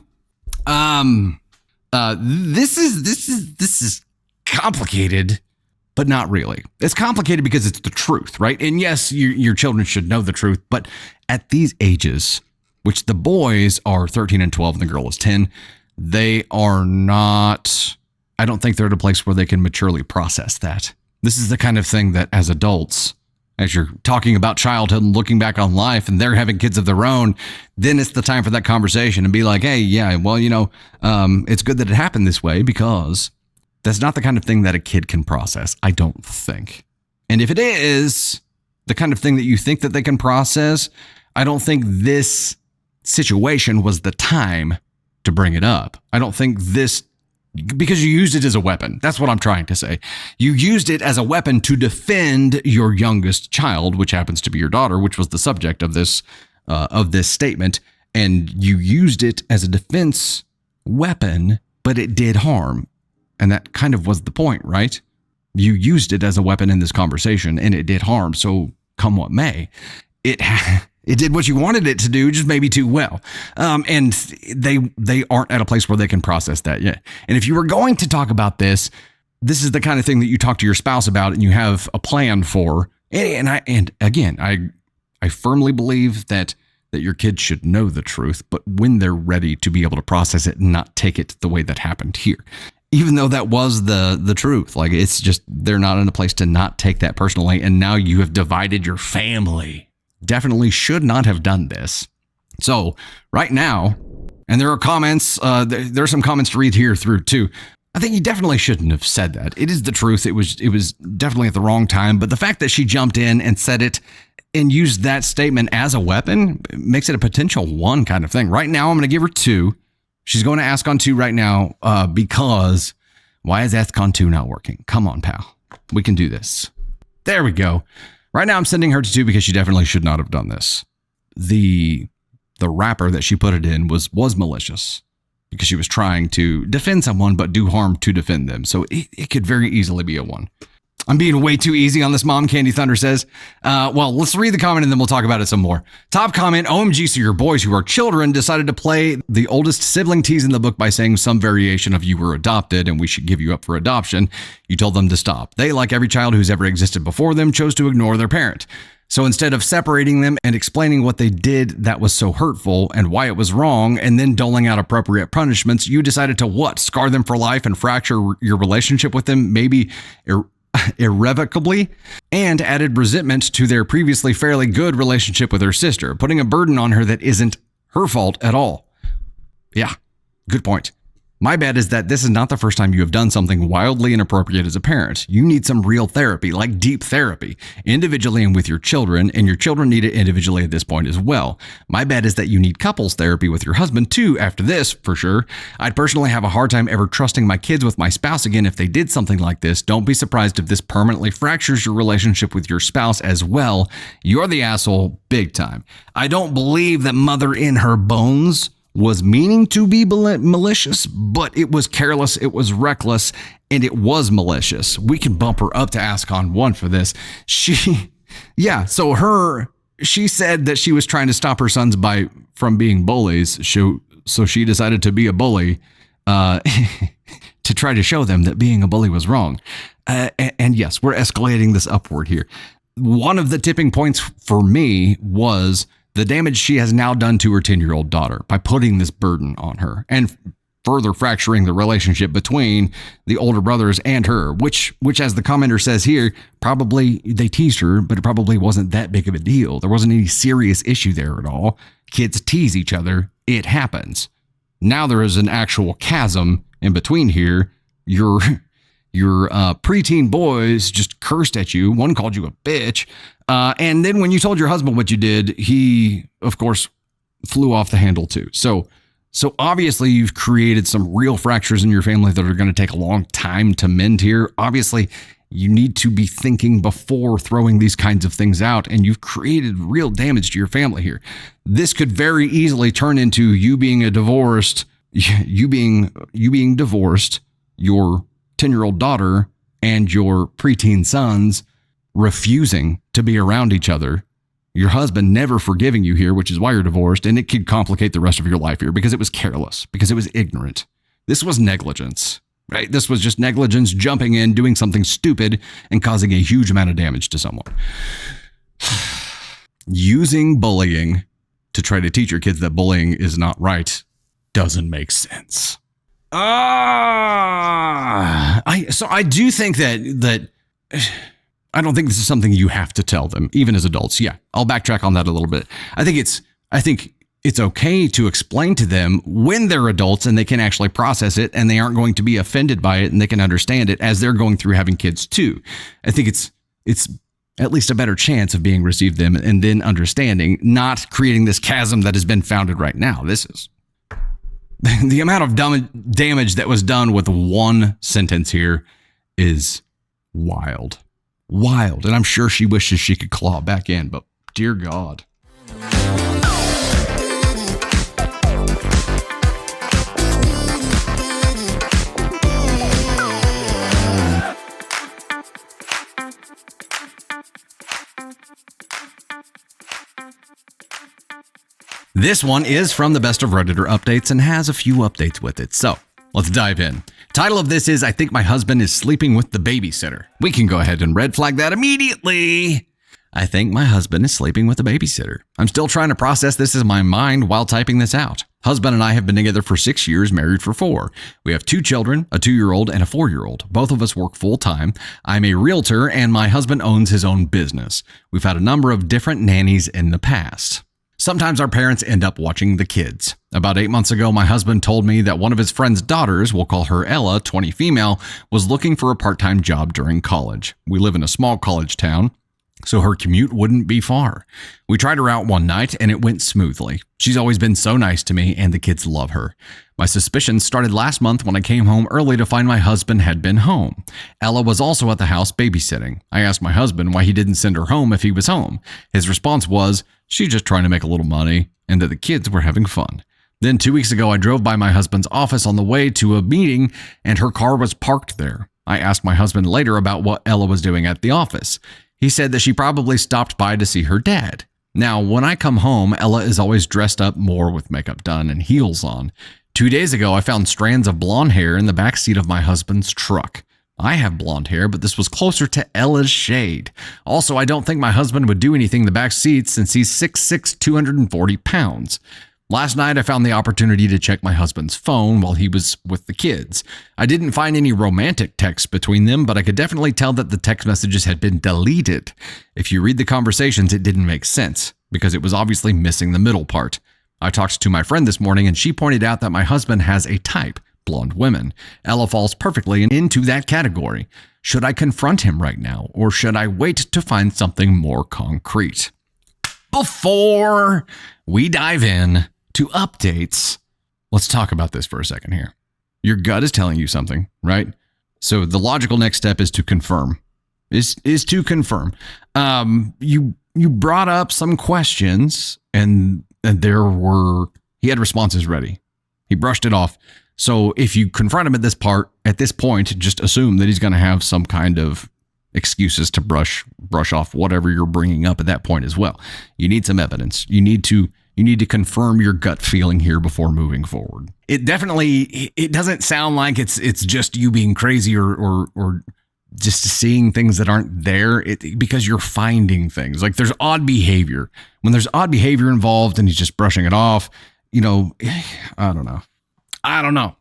is complicated, but not really. It's complicated because it's the truth, right? And yes, your children should know the truth, but at these ages, which the boys are 13 and 12 and the girl is 10, they are not, I don't think they're at a place where they can maturely process that. This is the kind of thing that as adults, as you're talking about childhood and looking back on life and they're having kids of their own, then it's the time for that conversation and be like, hey, yeah, well, it's good that it happened this way, because that's not the kind of thing that a kid can process, I don't think. And if it is the kind of thing that you think that they can process, I don't think this situation was the time to bring it up. I don't think this, because you used it as a weapon. That's what I'm trying to say. You used it as a weapon to defend your youngest child, which happens to be your daughter, which was the subject of this statement. And you used it as a defense weapon, but it did harm. And that kind of was the point, right? You used it as a weapon in this conversation and it did harm. So come what may, it did what you wanted it to do, just maybe too well. And they aren't at a place where they can process that yet. And if you were going to talk about this is the kind of thing that you talk to your spouse about and you have a plan for. And again, I firmly believe that your kids should know the truth, but when they're ready to be able to process it and not take it the way that happened here. Even though that was the truth, like it's just, they're not in a place to not take that personally. And now you have divided your family. Definitely should not have done this. So right now, and there are comments, there are some comments to read here through too. I think you definitely shouldn't have said that. It is the truth. It was definitely at the wrong time. But the fact that she jumped in and said it and used that statement as a weapon makes it a potential 1 kind of thing. Right now, I'm going to give her 2. She's going to ask on 2 right now because why is ask on 2 not working? Come on, pal. We can do this. There we go. Right now I'm sending her to 2 because she definitely should not have done this. The wrapper that she put it in was malicious because she was trying to defend someone but do harm to defend them. So it could very easily be a 1. I'm being way too easy on this, Mom, Candy Thunder says. Well, let's read the comment and then we'll talk about it some more. Top comment, OMG, so your boys who are children decided to play the oldest sibling tease in the book by saying some variation of you were adopted and we should give you up for adoption. You told them to stop. They, like every child who's ever existed before them, chose to ignore their parent. So instead of separating them and explaining what they did that was so hurtful and why it was wrong, and then doling out appropriate punishments, you decided to what? Scar them for life and fracture your relationship with them, maybe irrevocably, and added resentment to their previously fairly good relationship with her sister, putting a burden on her that isn't her fault at all. Yeah, good point. My bet is that this is not the first time you have done something wildly inappropriate as a parent. You need some real therapy, like deep therapy, individually and with your children, and your children need it individually at this point as well. My bet is that you need couples therapy with your husband too after this, for sure. I'd personally have a hard time ever trusting my kids with my spouse again if they did something like this. Don't be surprised if this permanently fractures your relationship with your spouse as well. You're the asshole big time. I don't believe that mother in her bones was meaning to be malicious, but it was careless, it was reckless, and it was malicious. We can bump her up to ask on 1 for this. She said that she was trying to stop her sons from being bullies. So she decided to be a bully to try to show them that being a bully was wrong. And yes, we're escalating this upward here. One of the tipping points for me was the damage she has now done to her 10-year-old daughter by putting this burden on her and further fracturing the relationship between the older brothers and her, which as the commenter says here, probably they teased her, but it probably wasn't that big of a deal. There wasn't any serious issue there at all. Kids tease each other. It happens. Now there is an actual chasm in between here. Your preteen boys just cursed at you. One called you a bitch. And then when you told your husband what you did, he, of course, flew off the handle too. So obviously you've created some real fractures in your family that are going to take a long time to mend here. Obviously, you need to be thinking before throwing these kinds of things out, and you've created real damage to your family here. This could very easily turn into you being divorced, your 10-year-old daughter and your preteen sons refusing to be around each other. Your husband never forgiving you here, which is why you're divorced, and it could complicate the rest of your life here because it was careless, because it was ignorant. This was negligence, right? This was just negligence, jumping in, doing something stupid, and causing a huge amount of damage to someone. Using bullying to try to teach your kids that bullying is not right doesn't make sense. I do think that I don't think this is something you have to tell them, even as adults. Yeah, I'll backtrack on that a little bit. I think it's okay to explain to them when they're adults and they can actually process it and they aren't going to be offended by it and they can understand it as they're going through having kids too. I think it's at least a better chance of being received them and then understanding, not creating this chasm that has been founded right now. This is the amount of damage that was done with one sentence here is wild. Wild. And I'm sure she wishes she could claw back in, but dear God. This one is from the Best of Redditor updates and has a few updates with it. So let's dive in. Title of this is, I think my husband is sleeping with the babysitter. We can go ahead and red flag that immediately. I think my husband is sleeping with the babysitter. I'm still trying to process this in my mind while typing this out. Husband and I have been together for 6 years, married for 4. We have 2 children, a 2-year-old and a 4-year-old. Both of us work full time. I'm a realtor and my husband owns his own business. We've had a number of different nannies in the past. Sometimes our parents end up watching the kids. About 8 months ago, my husband told me that one of his friend's daughters, we'll call her Ella, 20 female, was looking for a part-time job during college. We live in a small college town, so her commute wouldn't be far. We tried her out one night and it went smoothly. She's always been so nice to me and the kids love her. My suspicions started last month when I came home early to find my husband had been home. Ella was also at the house babysitting. I asked my husband why he didn't send her home if he was home. His response was, she's just trying to make a little money and that the kids were having fun. Then 2 weeks ago, I drove by my husband's office on the way to a meeting and her car was parked there. I asked my husband later about what Ella was doing at the office. He said that she probably stopped by to see her dad. Now, when I come home, Ella is always dressed up more with makeup done and heels on. 2 days ago, I found strands of blonde hair in the back seat of my husband's truck. I have blonde hair, but this was closer to Ella's shade. Also, I don't think my husband would do anything in the back seat since he's 6'6", 240 pounds. Last night, I found the opportunity to check my husband's phone while he was with the kids. I didn't find any romantic texts between them, but I could definitely tell that the text messages had been deleted. If you read the conversations, it didn't make sense because it was obviously missing the middle part. I talked to my friend this morning and she pointed out that my husband has a type, blonde women. Ella falls perfectly into that category. Should I confront him right now or should I wait to find something more concrete? Before we dive in to updates, let's talk about this for a second here. Your gut is telling you something, right? So the logical next step is to confirm. Is to confirm. You brought up some questions and he had responses ready. He brushed it off. So if you confront him at this point, just assume that he's going to have some kind of excuses to brush off whatever you're bringing up at that point as well. You need some evidence. You need to confirm your gut feeling here before moving forward. It doesn't sound like it's just you being crazy or just seeing things that aren't there because you're finding things. Like there's odd behavior. When there's odd behavior involved and he's just brushing it off, I don't know.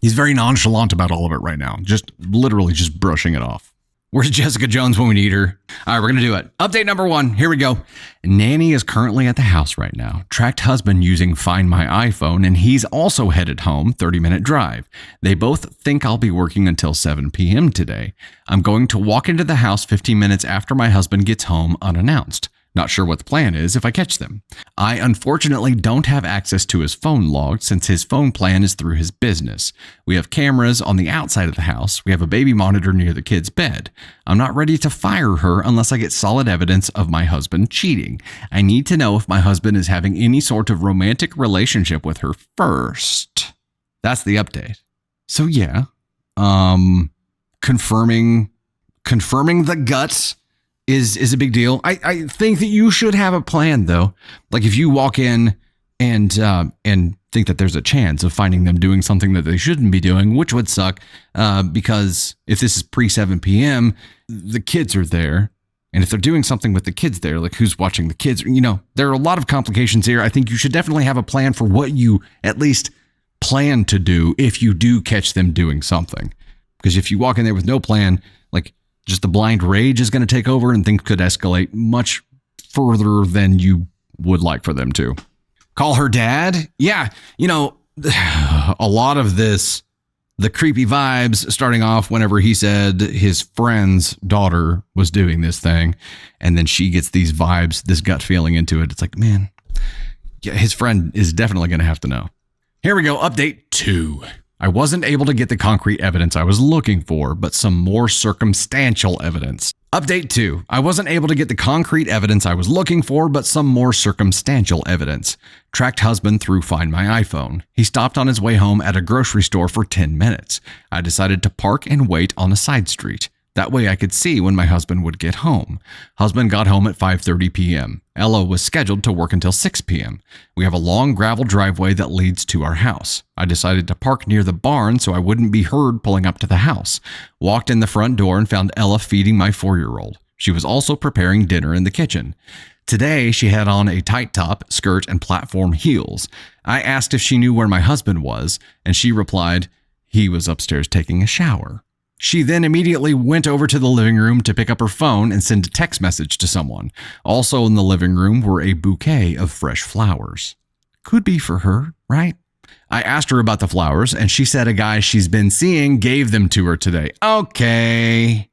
He's very nonchalant about all of it right now. Just literally just brushing it off. Where's Jessica Jones when we need her? All right, we're going to do it. Update number 1. Here we go. Nanny is currently at the house right now. Tracked husband using Find My iPhone, and he's also headed home, 30-minute drive. They both think I'll be working until 7 p.m. today. I'm going to walk into the house 15 minutes after my husband gets home unannounced. Not sure what the plan is if I catch them. I unfortunately don't have access to his phone log since his phone plan is through his business. We have cameras on the outside of the house. We have a baby monitor near the kid's bed. I'm not ready to fire her unless I get solid evidence of my husband cheating. I need to know if my husband is having any sort of romantic relationship with her first. That's the update. So yeah, confirming the guts is a big deal. I think that you should have a plan though. Like if you walk in and think that there's a chance of finding them doing something that they shouldn't be doing, which would suck, because if this is pre 7 p.m., the kids are there. And if they're doing something with the kids there, like who's watching the kids, there are a lot of complications here. I think you should definitely have a plan for what you at least plan to do if you do catch them doing something. Because if you walk in there with no plan, like just the blind rage is going to take over and things could escalate much further than you would like for them to. Call her dad? Yeah, a lot of this, the creepy vibes starting off whenever he said his friend's daughter was doing this thing, and then she gets these vibes, this gut feeling into it. It's like, man, yeah, his friend is definitely going to have to know. Here we go, update 2. I wasn't able to get the concrete evidence I was looking for, but some more circumstantial evidence. Update 2. I wasn't able to get the concrete evidence I was looking for, but some more circumstantial evidence. Tracked husband through Find My iPhone. He stopped on his way home at a grocery store for 10 minutes. I decided to park and wait on a side street. That way I could see when my husband would get home. Husband got home at 5:30 p.m. Ella was scheduled to work until 6 p.m. We have a long gravel driveway that leads to our house. I decided to park near the barn so I wouldn't be heard pulling up to the house. Walked in the front door and found Ella feeding my 4-year-old. She was also preparing dinner in the kitchen. Today, she had on a tight top, skirt, and platform heels. I asked if she knew where my husband was, and she replied, he was upstairs taking a shower. She then immediately went over to the living room to pick up her phone and send a text message to someone. Also in the living room were a bouquet of fresh flowers. Could be for her, right? I asked her about the flowers, and she said a guy she's been seeing gave them to her today. Okay,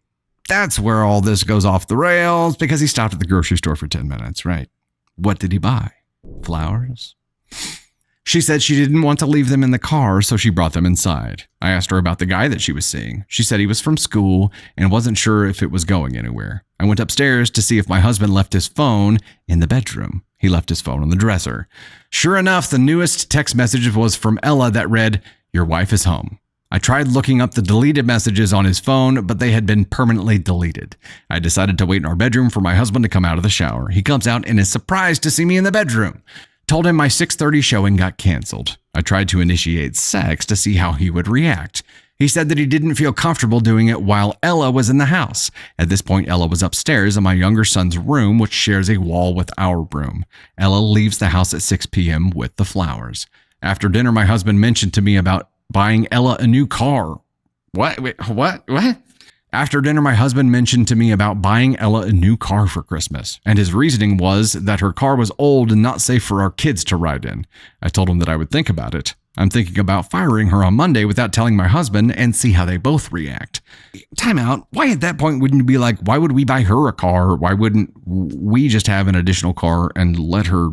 that's where all this goes off the rails, because he stopped at the grocery store for 10 minutes, right? What did he buy? Flowers? She said she didn't want to leave them in the car, so she brought them inside. I asked her about the guy that she was seeing. She said he was from school and wasn't sure if it was going anywhere. I went upstairs to see if my husband left his phone in the bedroom. He left his phone on the dresser. Sure enough, the newest text message was from Ella that read, "Your wife is home." I tried looking up the deleted messages on his phone, but they had been permanently deleted. I decided to wait in our bedroom for my husband to come out of the shower. He comes out and is surprised to see me in the bedroom. Told him my 6:30 showing got canceled. I tried to initiate sex to see how he would react. He said that he didn't feel comfortable doing it while Ella was in the house. At this point, Ella was upstairs in my younger son's room, which shares a wall with our room. Ella leaves the house at 6 p.m. with the flowers. After dinner, my husband mentioned to me about buying Ella a new car. What? Wait, what? After dinner, my husband mentioned to me about buying Ella a new car for Christmas, and his reasoning was that her car was old and not safe for our kids to ride in. I told him that I would think about it. I'm thinking about firing her on Monday without telling my husband and see how they both react. Time out. Why at that point wouldn't you be like, why would we buy her a car? Why wouldn't we just have an additional car and let her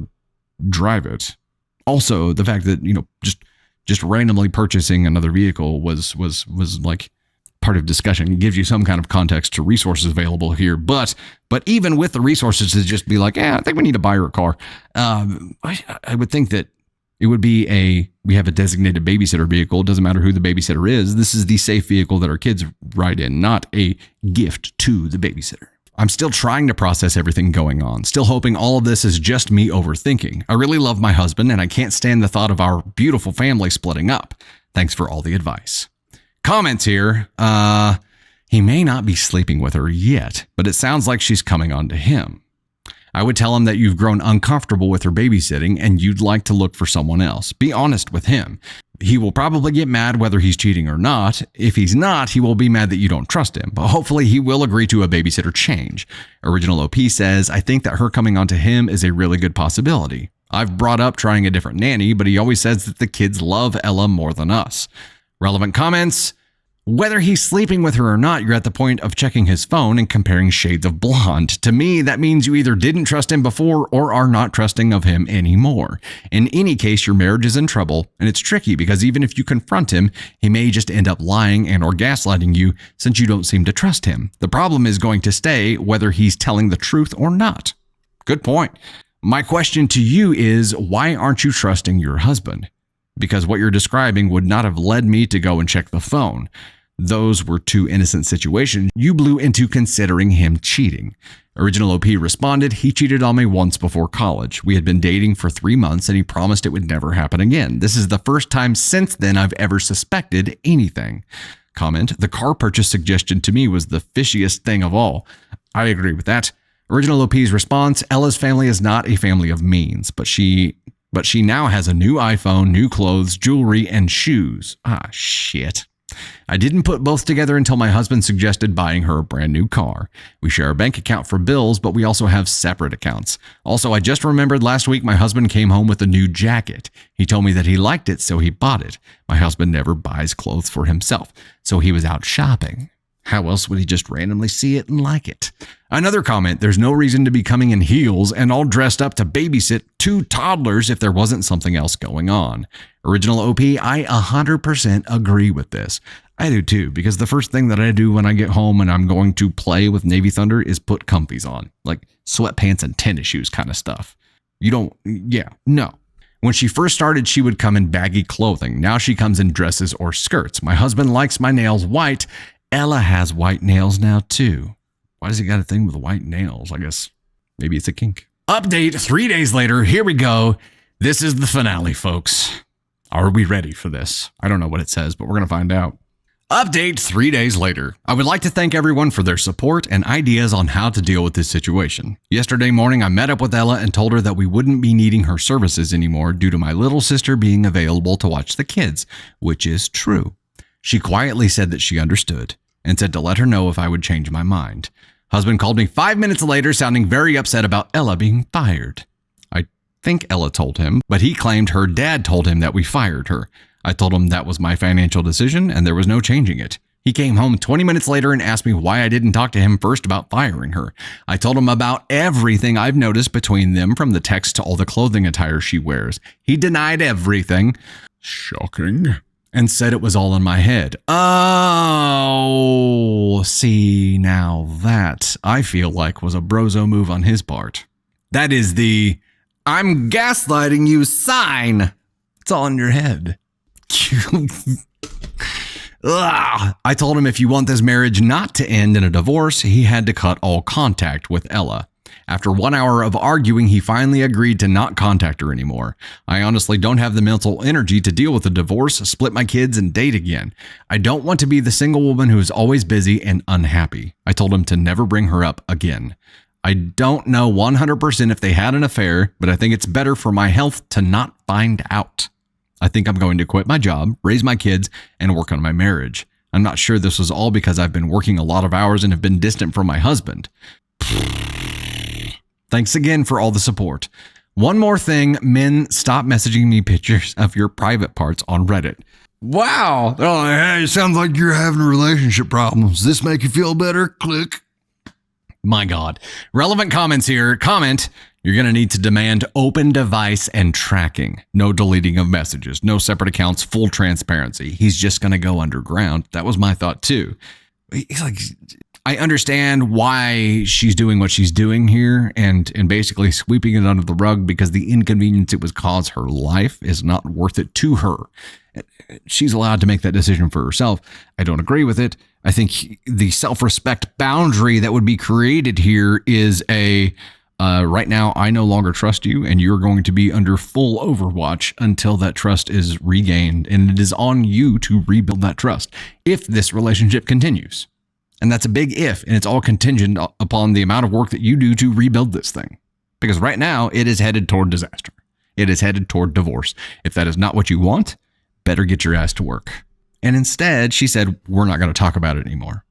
drive it? Also, the fact that, just randomly purchasing another vehicle was like part of discussion. It gives you some kind of context to resources available here. But even with the resources to just be like, I think we need to buy her a car. I would think that it would be we have a designated babysitter vehicle. It doesn't matter who the babysitter is. This is the safe vehicle that our kids ride in, not a gift to the babysitter. I'm still trying to process everything going on, still hoping all of this is just me overthinking. I really love my husband, and I can't stand the thought of our beautiful family splitting up. Thanks for all the advice. Comments here. He may not be sleeping with her yet, but it sounds like she's coming on to him. I would tell him that you've grown uncomfortable with her babysitting and you'd like to look for someone else. Be honest with him. He will probably get mad whether he's cheating or not. If he's not, he will be mad that you don't trust him, but hopefully he will agree to a babysitter change. Original OP says, I think that her coming on to him is a really good possibility. I've brought up trying a different nanny, but he always says that the kids love Ella more than us. Relevant comments. Whether he's sleeping with her or not, you're at the point of checking his phone and comparing shades of blonde. To me, that means you either didn't trust him before or are not trusting of him anymore. In any case, your marriage is in trouble, and it's tricky because even if you confront him, he may just end up lying and or gaslighting you since you don't seem to trust him. The problem is going to stay whether he's telling the truth or not. Good point. My question to you is, why aren't you trusting your husband? Because what you're describing would not have led me to go and check the phone. Those were two innocent situations. You blew into considering him cheating. Original OP responded, he cheated on me once before college. We had been dating for 3 months and he promised it would never happen again. This is the first time since then I've ever suspected anything. Comment, the car purchase suggestion to me was the fishiest thing of all. I agree with that. Original OP's response, Ella's family is not a family of means, but she now has a new iPhone, new clothes, jewelry, and shoes. Ah, shit. I didn't put both together until my husband suggested buying her a brand new car. We share a bank account for bills, but we also have separate accounts. Also, I just remembered last week my husband came home with a new jacket. He told me that he liked it, so he bought it. My husband never buys clothes for himself, so he was out shopping. How else would he just randomly see it and like it? Another comment, there's no reason to be coming in heels and all dressed up to babysit 2 toddlers if there wasn't something else going on. Original OP, I 100% agree with this. I do too, because the first thing that I do when I get home and I'm going to play with Navy Thunder is put comfies on, like sweatpants and tennis shoes kind of stuff. No. When she first started, she would come in baggy clothing. Now she comes in dresses or skirts. My husband likes my nails white. Ella has white nails now too. Why does he got a thing with white nails? I guess maybe it's a kink. Update 3 days later. Here we go. This is the finale, folks. Are we ready for this? I don't know what it says, but we're going to find out. Update 3 days later. I would like to thank everyone for their support and ideas on how to deal with this situation. Yesterday morning, I met up with Ella and told her that we wouldn't be needing her services anymore due to my little sister being available to watch the kids, which is true. She quietly said that she understood and said to let her know if I would change my mind. Husband called me 5 minutes later, sounding very upset about Ella being fired. I think Ella told him, but he claimed her dad told him that we fired her. I told him that was my financial decision and there was no changing it. He came home 20 minutes later and asked me why I didn't talk to him first about firing her. I told him about everything I've noticed between them, from the text to all the clothing attire she wears. He denied everything. Shocking. And said it was all in my head. Oh, see, now that I feel like was a brozo move on his part. That is the I'm gaslighting you sign. It's all in your head. I told him if you want this marriage not to end in a divorce, he had to cut all contact with Ella. After 1 hour of arguing, he finally agreed to not contact her anymore. I honestly don't have the mental energy to deal with a divorce, split my kids, and date again. I don't want to be the single woman who is always busy and unhappy. I told him to never bring her up again. I don't know 100% if they had an affair, but I think it's better for my health to not find out. I think I'm going to quit my job, raise my kids, and work on my marriage. I'm not sure this was all because I've been working a lot of hours and have been distant from my husband. Thanks again for all the support. One more thing, men, stop messaging me pictures of your private parts on Reddit. Wow. Oh, hey, it sounds like you're having relationship problems. Does this make you feel better? Click. My God. Relevant comments here. Comment, you're going to need to demand open device and tracking. No deleting of messages. No separate accounts. Full transparency. He's just going to go underground. That was my thought too. He's like, I understand why she's doing what she's doing here and basically sweeping it under the rug because the inconvenience it would cause her life is not worth it to her. She's allowed to make that decision for herself. I don't agree with it. I think the self-respect boundary that would be created here is right now, I no longer trust you and you're going to be under full overwatch until that trust is regained. And it is on you to rebuild that trust if this relationship continues. And that's a big if, and it's all contingent upon the amount of work that you do to rebuild this thing. Because right now, it is headed toward disaster. It is headed toward divorce. If that is not what you want, better get your ass to work. And instead, she said, we're not going to talk about it anymore.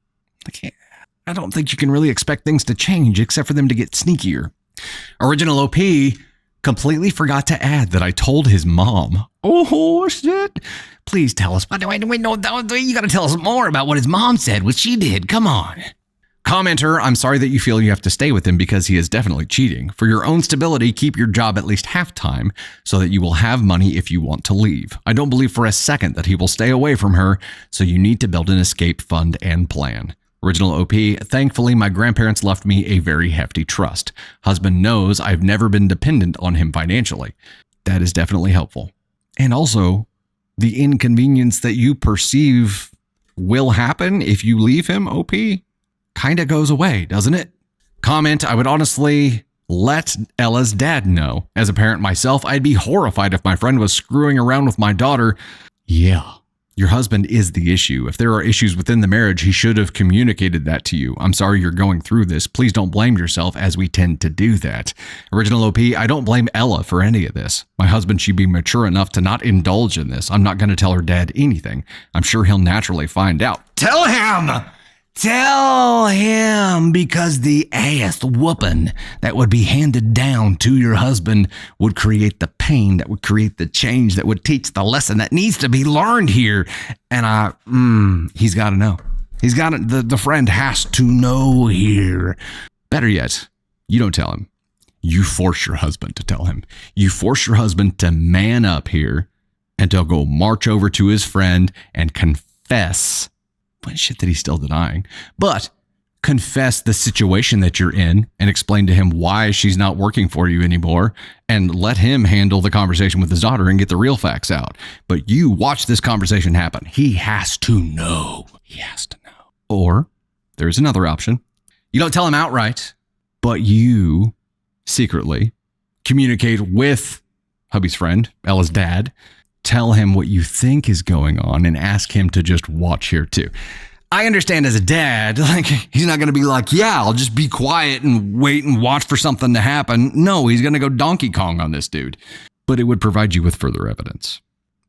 I don't think you can really expect things to change except for them to get sneakier. Original OP Completely forgot to add that I told his mom. Oh, shit. Please tell us. Wait, no, you got to tell us more about what his mom said, what she did. Come on. Commenter, I'm sorry that you feel you have to stay with him because he is definitely cheating. For your own stability, keep your job at least half-time so that you will have money if you want to leave. I don't believe for a second that he will stay away from her, so you need to build an escape fund and plan. Original OP, thankfully, my grandparents left me a very hefty trust. Husband knows I've never been dependent on him financially. That is definitely helpful. And also, the inconvenience that you perceive will happen if you leave him, OP, kind of goes away, doesn't it? Comment, I would honestly let Ella's dad know. As a parent myself, I'd be horrified if my friend was screwing around with my daughter. Yeah. Your husband is the issue. If there are issues within the marriage, he should have communicated that to you. I'm sorry you're going through this. Please don't blame yourself, as we tend to do that. Original OP, I don't blame Ella for any of this. My husband should be mature enough to not indulge in this. I'm not going to tell her dad anything. I'm sure he'll naturally find out. Tell him! Tell him, because the ass whooping that would be handed down to your husband would create the pain, that would create the change, that would teach the lesson that needs to be learned here. And he's got to know. He's got to, the friend has to know here. Better yet, you don't tell him. You force your husband to tell him. You force your husband to man up here and to go march over to his friend and confess. What shit that he's still denying, but confess the situation that you're in and explain to him why she's not working for you anymore, and let him handle the conversation with his daughter and get the real facts out. But you watch this conversation happen. He has to know. He has to know. Or there's another option. You don't tell him outright, but you secretly communicate with hubby's friend, Ella's dad. Tell him what you think is going on and ask him to just watch here too. I understand as a dad, like, he's not going to be like, yeah, I'll just be quiet and wait and watch for something to happen. No, he's going to go Donkey Kong on this dude. But it would provide you with further evidence.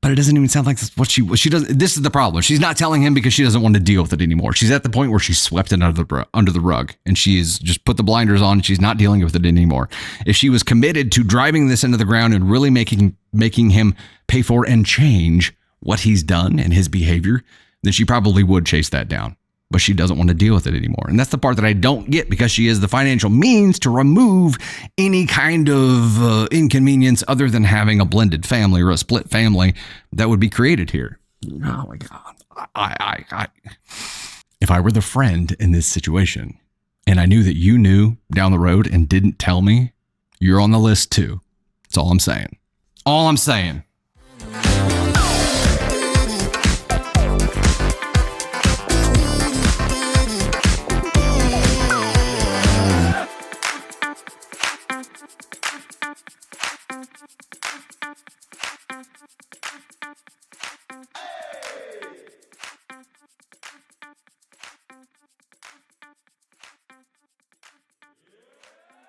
But it doesn't even sound like that's what she does. This is the problem. She's not telling him because she doesn't want to deal with it anymore. She's at the point where she's swept it under the rug, and she's just put the blinders on. And she's not dealing with it anymore. If she was committed to driving this into the ground and really making him pay for and change what he's done and his behavior, then she probably would chase that down. But she doesn't want to deal with it anymore. And that's the part that I don't get, because she has the financial means to remove any kind of inconvenience other than having a blended family or a split family that would be created here. Oh my God. If I were the friend in this situation and I knew that you knew down the road and didn't tell me, you're on the list too. That's all I'm saying. All I'm saying.